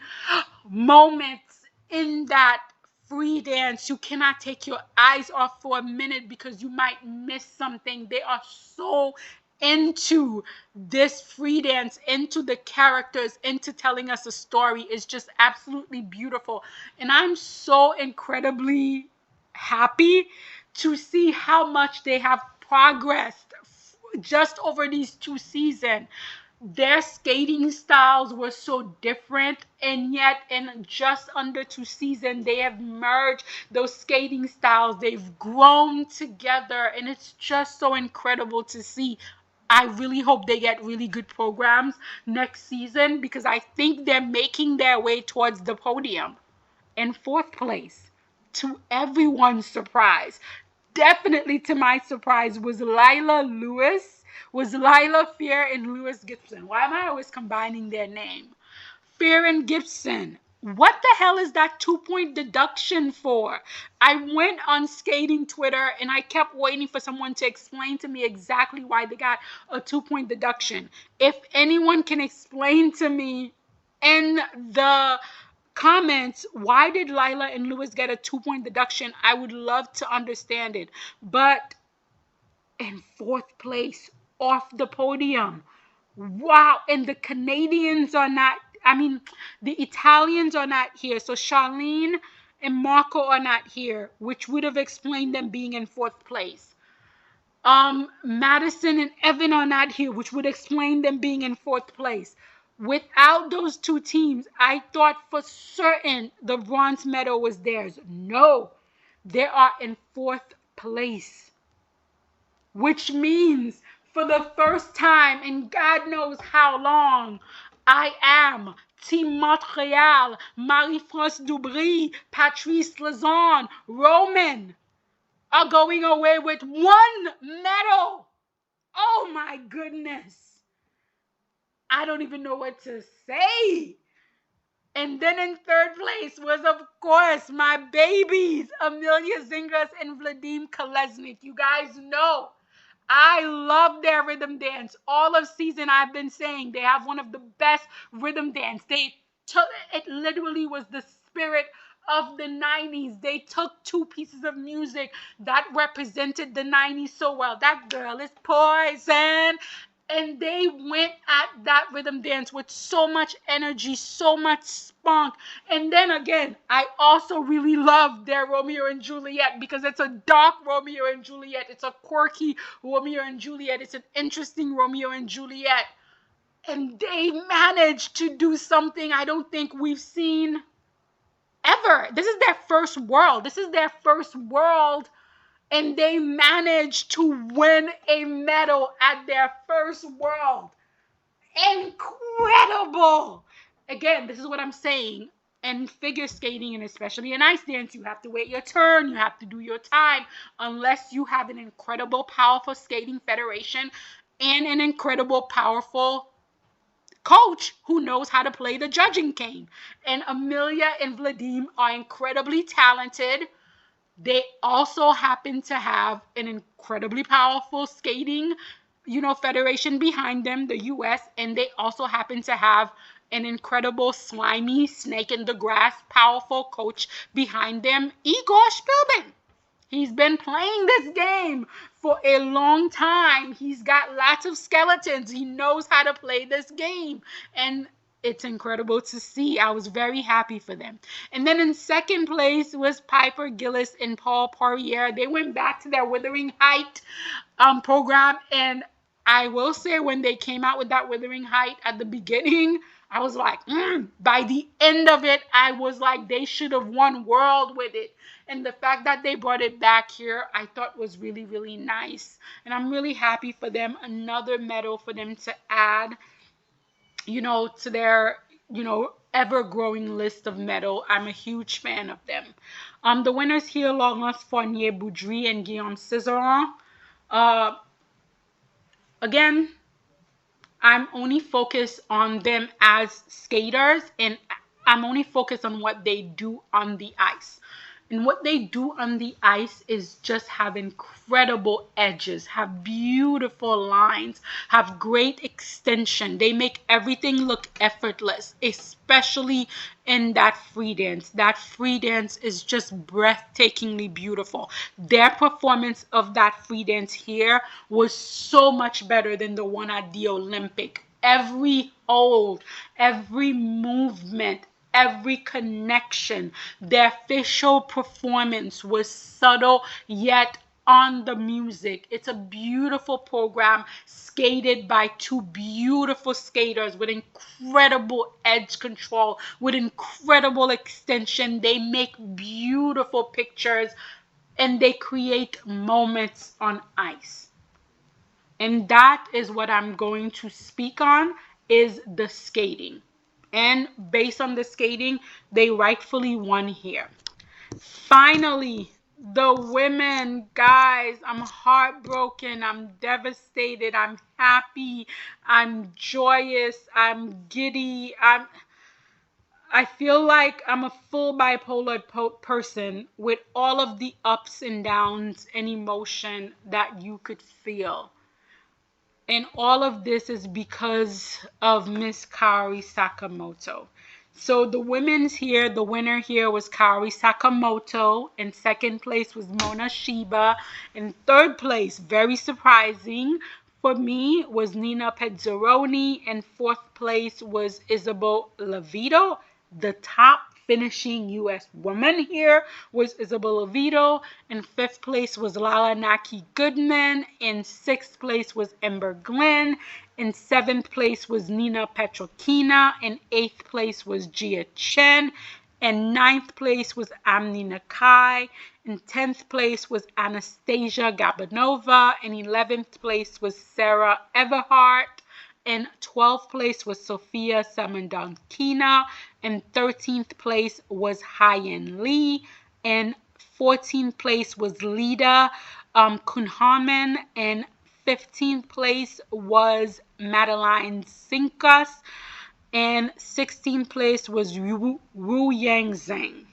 moments in that free dance. You cannot take your eyes off for a minute because you might miss something. They are so into this free dance, into the characters, into telling us a story. Is just absolutely beautiful. And I'm so incredibly happy to see how much they have progressed just over these 2 seasons. Their skating styles were so different, and yet in just under 2 seasons, they have merged those skating styles. They've grown together, and it's just so incredible to see. I really hope they get really good programs next season, because I think they're making their way towards the podium. In 4th place, to everyone's surprise, definitely to my surprise, was Lila Fear and Lewis Gibson. Why am I always combining their name? Fear and Gibson. What the hell is that 2-point deduction for? I went on skating Twitter and I kept waiting for someone to explain to me exactly why they got a 2-point deduction. If anyone can explain to me in the comments, why did Lila and Lewis get a 2-point deduction? I would love to understand it. But in 4th place, off the podium. Wow. And the Canadians are not, the Italians are not here. So Charlene and Marco are not here, which would have explained them being in 4th place. Madison and Evan are not here, which would explain them being in 4th place. Without those 2 teams, I thought for certain the bronze medal was theirs. No, they are in 4th place, which means for the first time in God knows how long, I am Team Montreal, Marie-France Dubry, Patrice Lazon, Roman are going away with 1 medal. Oh my goodness. I don't even know what to say. And then in 3rd place was, of course, my babies, Amelia Zingras and Vladim Kolesnik. You guys know I love their rhythm dance. All of season I've been saying they have one of the best rhythm dance. It literally was the spirit of the 90s. They took 2 pieces of music that represented the 90s so well. That girl is poison. And they went at that rhythm dance with so much energy, so much spunk. And then again, I also really love their Romeo and Juliet, because it's a dark Romeo and Juliet. It's a quirky Romeo and Juliet. It's an interesting Romeo and Juliet. And they managed to do something I don't think we've seen ever. This is their first world. This is their first world. And they managed to win a medal at their first world. Incredible. Again, this is what I'm saying. In figure skating, and especially in ice dance, you have to wait your turn. You have to do your time. Unless you have an incredible, powerful skating federation and an incredible, powerful coach who knows how to play the judging game. And Amelia and Vladim are incredibly talented. They also happen to have an incredibly powerful skating, federation behind them, the US, and they also happen to have an incredible slimy snake in the grass, powerful coach behind them, Igor Shpilbin. He's been playing this game for a long time. He's got lots of skeletons. He knows how to play this game. And it's incredible to see. I was very happy for them. And then in second place was Piper Gillis and Paul Poirier. They went back to their Wuthering Height program. And I will say, when they came out with that Wuthering Height at the beginning, I was like, by the end of it, I was like, they should have won world with it. And the fact that they brought it back here, I thought was really, really nice. And I'm really happy for them. Another medal for them to add, to their, ever-growing list of medal. I'm a huge fan of them. The winners here, Laurence Fournier-Boudry and Guillaume Cizeron. Again, I'm only focused on them as skaters, and I'm only focused on what they do on the ice. And what they do on the ice is just have incredible edges, have beautiful lines, have great extension. They make everything look effortless, especially in that free dance. That free dance is just breathtakingly beautiful. Their performance of that free dance here was so much better than the one at the Olympic. Every hold, every movement, every connection, their facial performance was subtle yet on the music. It's a beautiful program skated by two beautiful skaters with incredible edge control, with incredible extension. They make beautiful pictures and they create moments on ice. And that is what I'm going to speak on, is the skating. And based on the skating, they rightfully won here. Finally, the women, guys, I'm heartbroken. I'm devastated. I'm happy. I'm joyous. I'm giddy. I feel like I'm a full bipolar person with all of the ups and downs and emotion that you could feel. And all of this is because of Miss Kaori Sakamoto. So the women's here, the winner here was Kaori Sakamoto. In second place was Mona Shiba. In third place, very surprising for me, was Nina Pezzaroni. In fourth place was Isabel Levito. The top finishing U.S. woman here was Isabel Levito. In fifth place was Lala Naki Goodman. In sixth place was Ember Glenn. In seventh place was Nina Petrokina. In eighth place was Jia Chen. In ninth place was Amni Nakai. In 10th place was Anastasia Gabanova. In 11th place was Sarah Everhart. In 12th place was Sofia Samandankina. In 13th place was Hyen Lee. In 14th place was Lida Kunhamen. In 15th place was Madeline Sinkas. And 16th place was Wu Yang Zhang.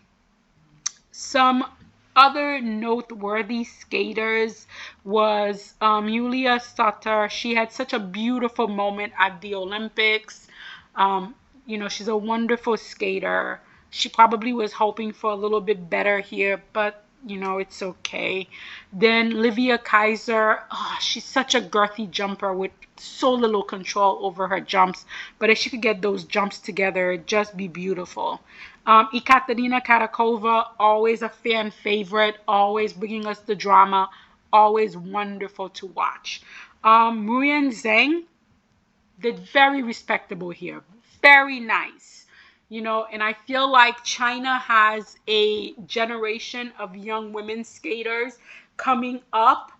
Some other noteworthy skaters was Yulia Sutter. She had such a beautiful moment at the Olympics. She's a wonderful skater. She probably was hoping for a little bit better here, but it's okay. Then Livia Kaiser, she's such a girthy jumper with so little control over her jumps. But if she could get those jumps together, it'd just be beautiful. Ekaterina Karakova, always a fan favorite, always bringing us the drama, always wonderful to watch. Muyan Zhang, did very respectable here. Very nice. And I feel like China has a generation of young women skaters coming up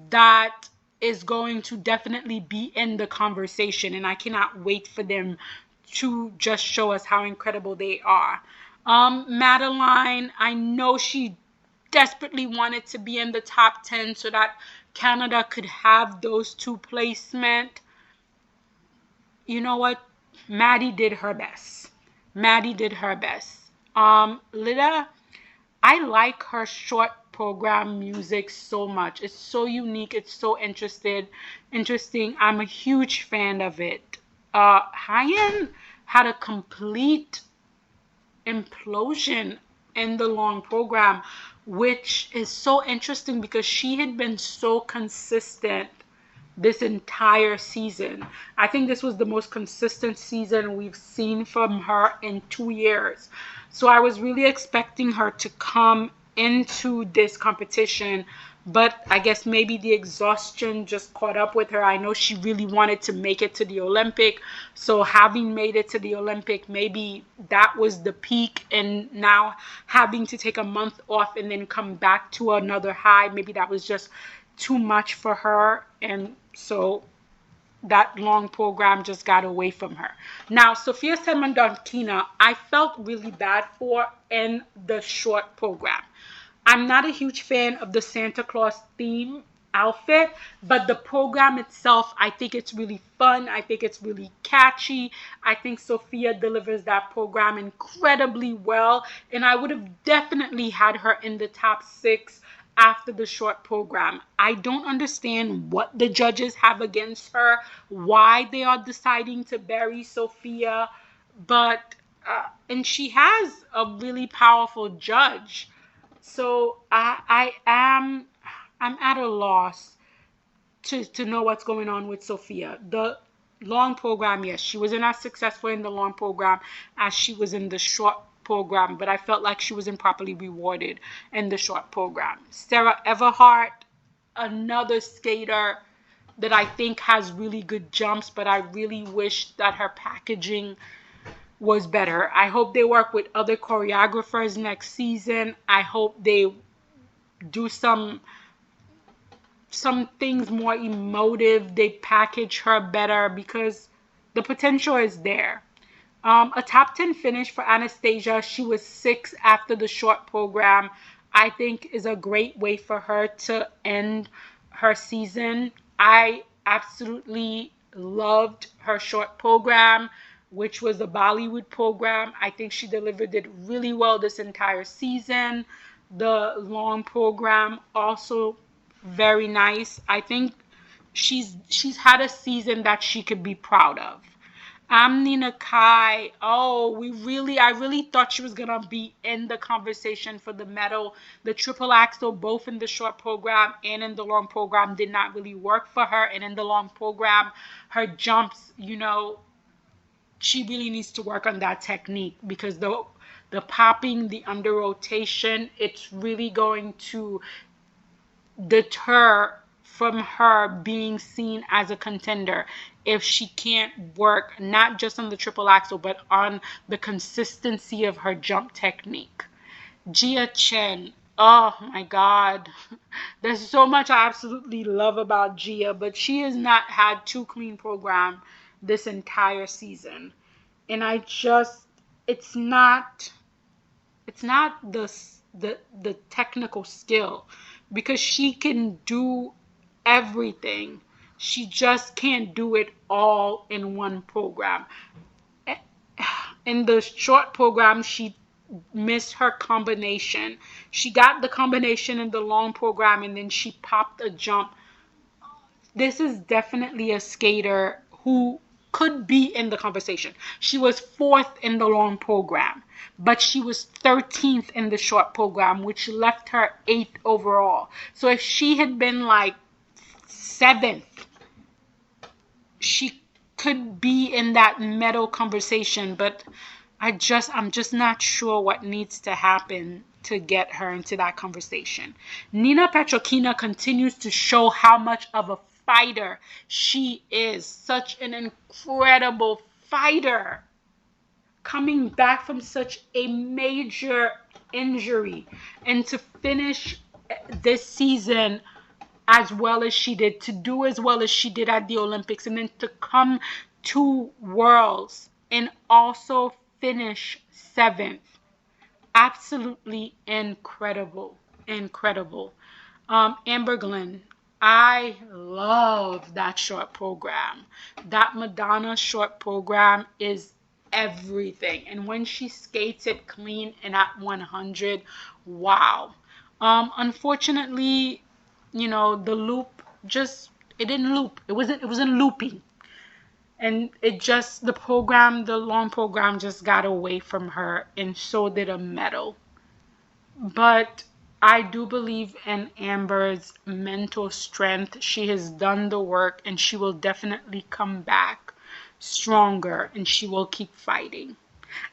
that is going to definitely be in the conversation, and I cannot wait for them to just show us how incredible they are. Madeline, I know she desperately wanted to be in the top 10 so that Canada could have those two placement. You know what? Maddie did her best. Maddie did her best. Lida, I like her short program music so much. It's so unique. It's so interesting. I'm a huge fan of it. Hyen had a complete implosion in the long program, which is so interesting because she had been so consistent this entire season. I think this was the most consistent season we've seen from her in 2 years. So I was really expecting her to come into this competition, but I guess maybe the exhaustion just caught up with her. I know she really wanted to make it to the Olympic, so having made it to the Olympic, maybe that was the peak, and now having to take a month off and then come back to another high, maybe that was just too much for her, and so that long program just got away from her. Now, Sofia Semendokina, I felt really bad for in the short program. I'm not a huge fan of the Santa Claus theme outfit, but the program itself, I think it's really fun. I think it's really catchy. I think Sofia delivers that program incredibly well, and I would have definitely had her in the top 6 after the short program. I don't understand what the judges have against her, why they are deciding to bury Sofia, but and she has a really powerful judge. So I'm at a loss to know what's going on with Sofia. The long program, yes, she wasn't as successful in the long program as she was in the short program, but I felt like she wasn't properly rewarded in the short program. Sarah Everhart, another skater that I think has really good jumps, but I really wish that her packaging was better. I hope they work with other choreographers next season. I hope they do some things more emotive. They package her better because the potential is there. A top 10 finish for Anastasia. She was 6 after the short program. I think is a great way for her to end her season. I absolutely loved her short program, which was the Bollywood program. I think she delivered it really well this entire season. The long program also very nice. I think she's had a season that she could be proud of. Nina Kai. Oh, I really thought she was gonna be in the conversation for the medal. The triple axel, both in the short program and in the long program, did not really work for her. And in the long program, her jumps, she really needs to work on that technique because the popping, the under rotation, it's really going to deter from her being seen as a contender if she can't work not just on the triple axel but on the consistency of her jump technique. Jia Chen, oh my god, there's so much I absolutely love about Jia, but she has not had too clean program this entire season, and it's not the technical skill, because she can do everything. She just can't do it all in one program. In the short program, she missed her combination. She got the combination in the long program and then she popped a jump. This is definitely a skater who could be in the conversation. She was 4th in the long program, but she was 13th in the short program, which left her 8th overall. So if she had been like 7th, she could be in that medal conversation, but I'm just not sure what needs to happen to get her into that conversation. Nina Petrokina continues to show how much of a fighter she is. Such an incredible fighter. Coming back from such a major injury and to finish this season as well as she did, to do as well as she did at the Olympics, and then to come to Worlds and also finish 7th. Absolutely incredible. Incredible. Amber Glenn, I love that short program. That Madonna short program is everything. And when she skates it clean and at 100, wow. Unfortunately, the loop just, it didn't loop. It wasn't looping. And the long program just got away from her, and so did a medal. But I do believe in Amber's mental strength. She has done the work, and she will definitely come back stronger, and she will keep fighting.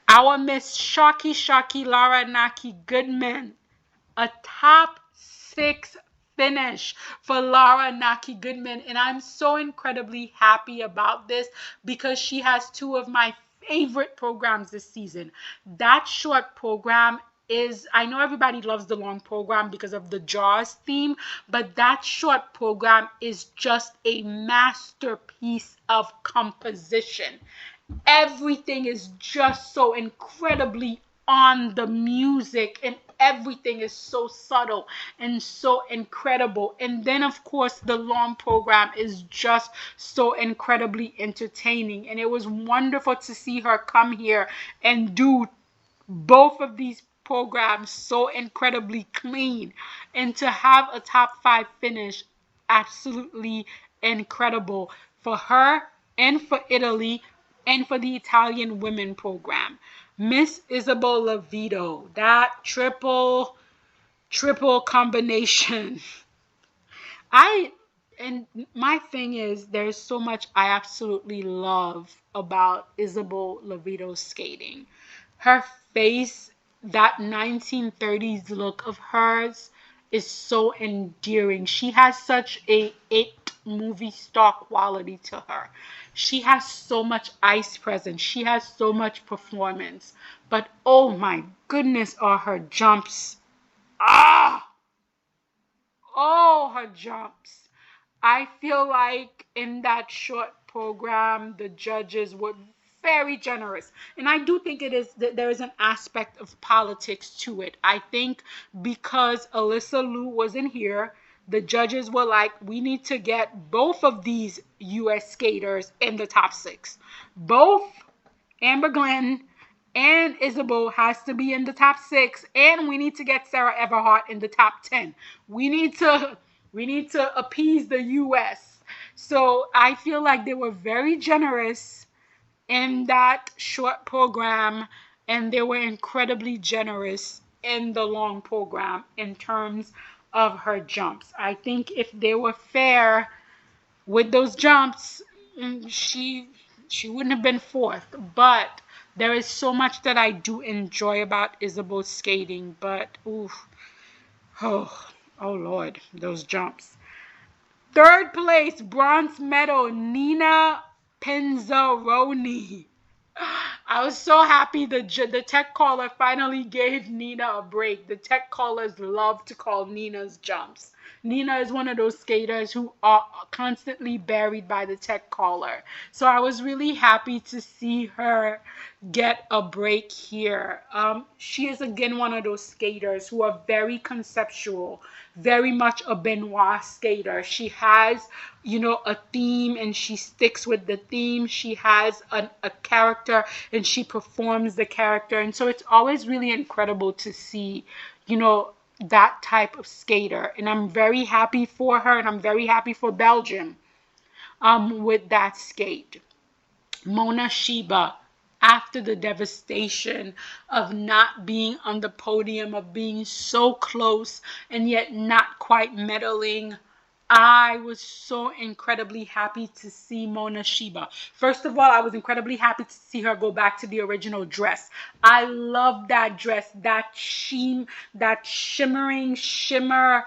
Our Miss Shocky Lara Naki Goodman, a top 6 finish for Lara Naki Goodman, and I'm so incredibly happy about this because she has 2 of my favorite programs this season. That short program is, I know everybody loves the long program because of the Jaws theme, but that short program is just a masterpiece of composition. Everything is just so incredibly on the music, and everything is so subtle and so incredible. And then of course the long program is just so incredibly entertaining, and it was wonderful to see her come here and do both of these programs so incredibly clean, and to have a top 5 finish. Absolutely incredible for her and for Italy and for the Italian women program. Miss Isabel Lavito, that triple combination. And my thing is, there's so much I absolutely love about Isabel Lavito's skating. Her face, that 1930s look of hers, is so endearing. She has such a it movie star quality to her. She has so much ice presence. She has so much performance. But oh my goodness, are her jumps. Ah! Oh, her jumps. I feel like in that short program, the judges were very generous. And I do think it is that there is an aspect of politics to it. I think because Alyssa Liu wasn't here, the judges were like, we need to get both of these US skaters in the top 6. Both Amber Glenn and Isabel has to be in the top 6, and we need to get Sarah Everhart in the top 10. We need to appease the US. So I feel like they were very generous in that short program, and they were incredibly generous in the long program in terms of her jumps. I think if they were fair with those jumps, she wouldn't have been 4th. But there is so much that I do enjoy about Isabel's skating. But oof, oh Lord, those jumps. 3rd place, bronze medal, Nina Penzaroni. I was so happy the tech caller finally gave Nina a break. The tech callers love to call Nina's jumps. Nina is one of those skaters who are constantly buried by the tech caller. So I was really happy to see her get a break here. She is again one of those skaters who are very conceptual, very much a Benoit skater. She has, a theme, and she sticks with the theme. She has a character, and she performs the character. And so it's always really incredible to see, that type of skater. And I'm very happy for her, and I'm very happy for Belgium with that skate. Mona Shiba, after the devastation of not being on the podium, of being so close and yet not quite medaling, I was so incredibly happy to see Mona Shiba. First of all, I was incredibly happy to see her go back to the original dress. I love that dress. That shimmering shimmer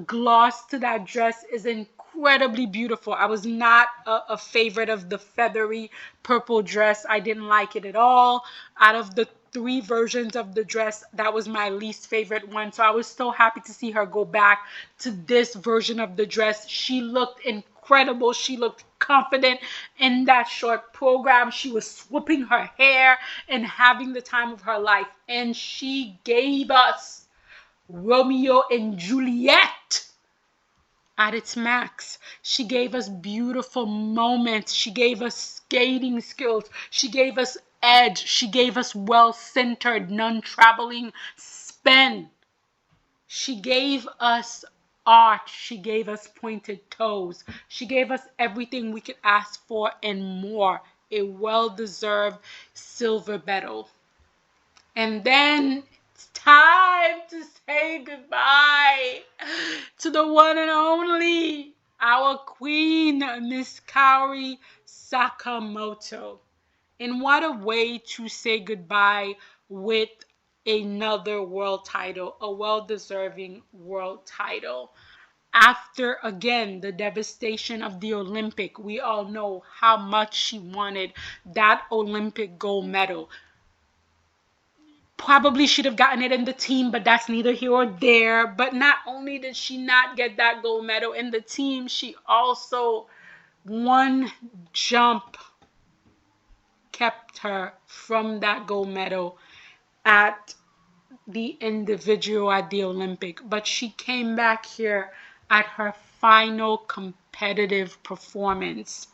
gloss to that dress is incredible. incredibly beautiful. I was not a favorite of the feathery purple dress. I didn't like it at all. Out of the 3 versions of the dress, that was my least favorite one. So I was so happy to see her go back to this version of the dress. She looked incredible. She looked confident in that short program. She was swooping her hair and having the time of her life. And she gave us Romeo and Juliet at its max. She gave us beautiful moments. She gave us skating skills. She gave us edge. She gave us well-centered, non-traveling spin. She gave us arch. She gave us pointed toes. She gave us everything we could ask for and more. A well-deserved silver medal. And then it's time to say goodbye to the one and only, our queen, Miss Kaori Sakamoto. And what a way to say goodbye with another world title, a well-deserving world title. After, again, the devastation of the Olympic, we all know how much she wanted that Olympic gold medal. Probably should have gotten it in the team, but that's neither here or there. But not only did she not get that gold medal in the team, she also, one jump kept her from that gold medal at the individual at the Olympic. But she came back here at her final competitive performance,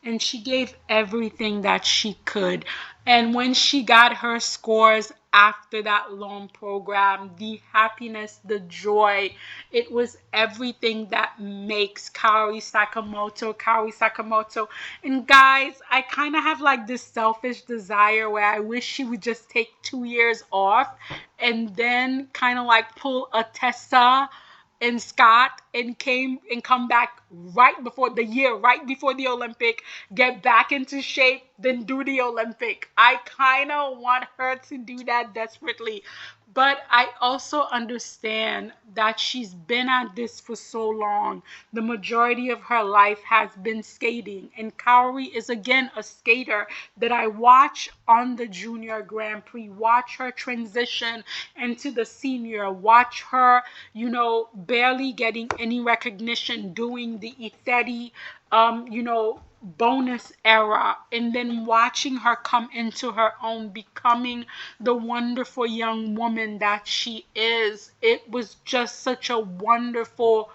and she gave everything that she could. And when she got her scores after that long program, the happiness, the joy, it was everything that makes Kaori Sakamoto. And guys, I kind of have like this selfish desire where I wish she would just take 2 years off and then kind of like pull a Tessa and Scott and come back right before the Olympic, get back into shape, then do the Olympic. I kind of want her to do that desperately. But I also understand that she's been at this for so long. The majority of her life has been skating. And Kaori is, again, a skater that I watch on the Junior Grand Prix, watch her transition into the senior, watch her, barely getting any recognition doing the Itheri, bonus era, and then watching her come into her own, becoming the wonderful young woman that she is. It was just such a wonderful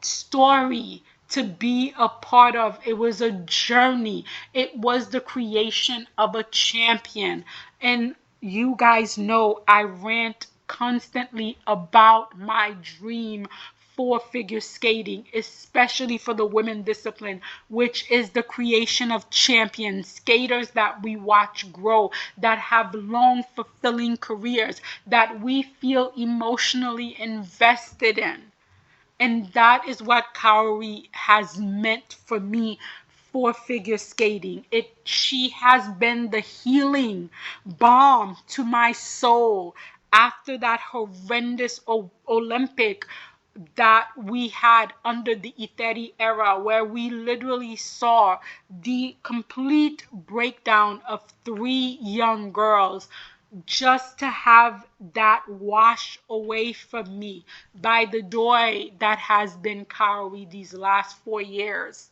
story to be a part of. It was a journey. It was the creation of a champion. And you guys know I rant constantly about my dream for figure skating, especially for the women discipline, which is the creation of champions, skaters that we watch grow, that have long, fulfilling careers, that we feel emotionally invested in. And that is what Kaori has meant for me for figure skating. She has been the healing balm to my soul after that horrendous Olympic that we had under the Itheri era, where we literally saw the complete breakdown of 3 young girls. Just to have that wash away from me by the joy that has been Kaori these last 4 years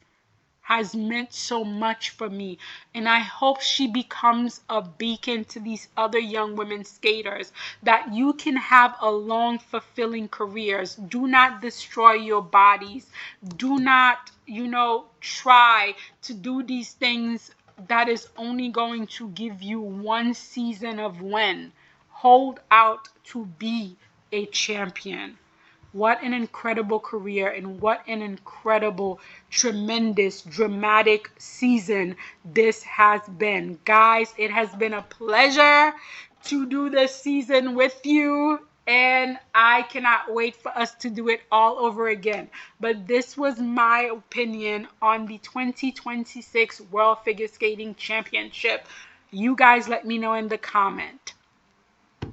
has meant so much for me. And I hope she becomes a beacon to these other young women skaters, that you can have a long, fulfilling careers. Do not destroy your bodies. Do not, try to do these things that is only going to give you 1 season of win. Hold out to be a champion. What an incredible career, and what an incredible, tremendous, dramatic season this has been. Guys, it has been a pleasure to do this season with you, and I cannot wait for us to do it all over again. But this was my opinion on the 2026 World Figure Skating Championship. You guys let me know in the comment.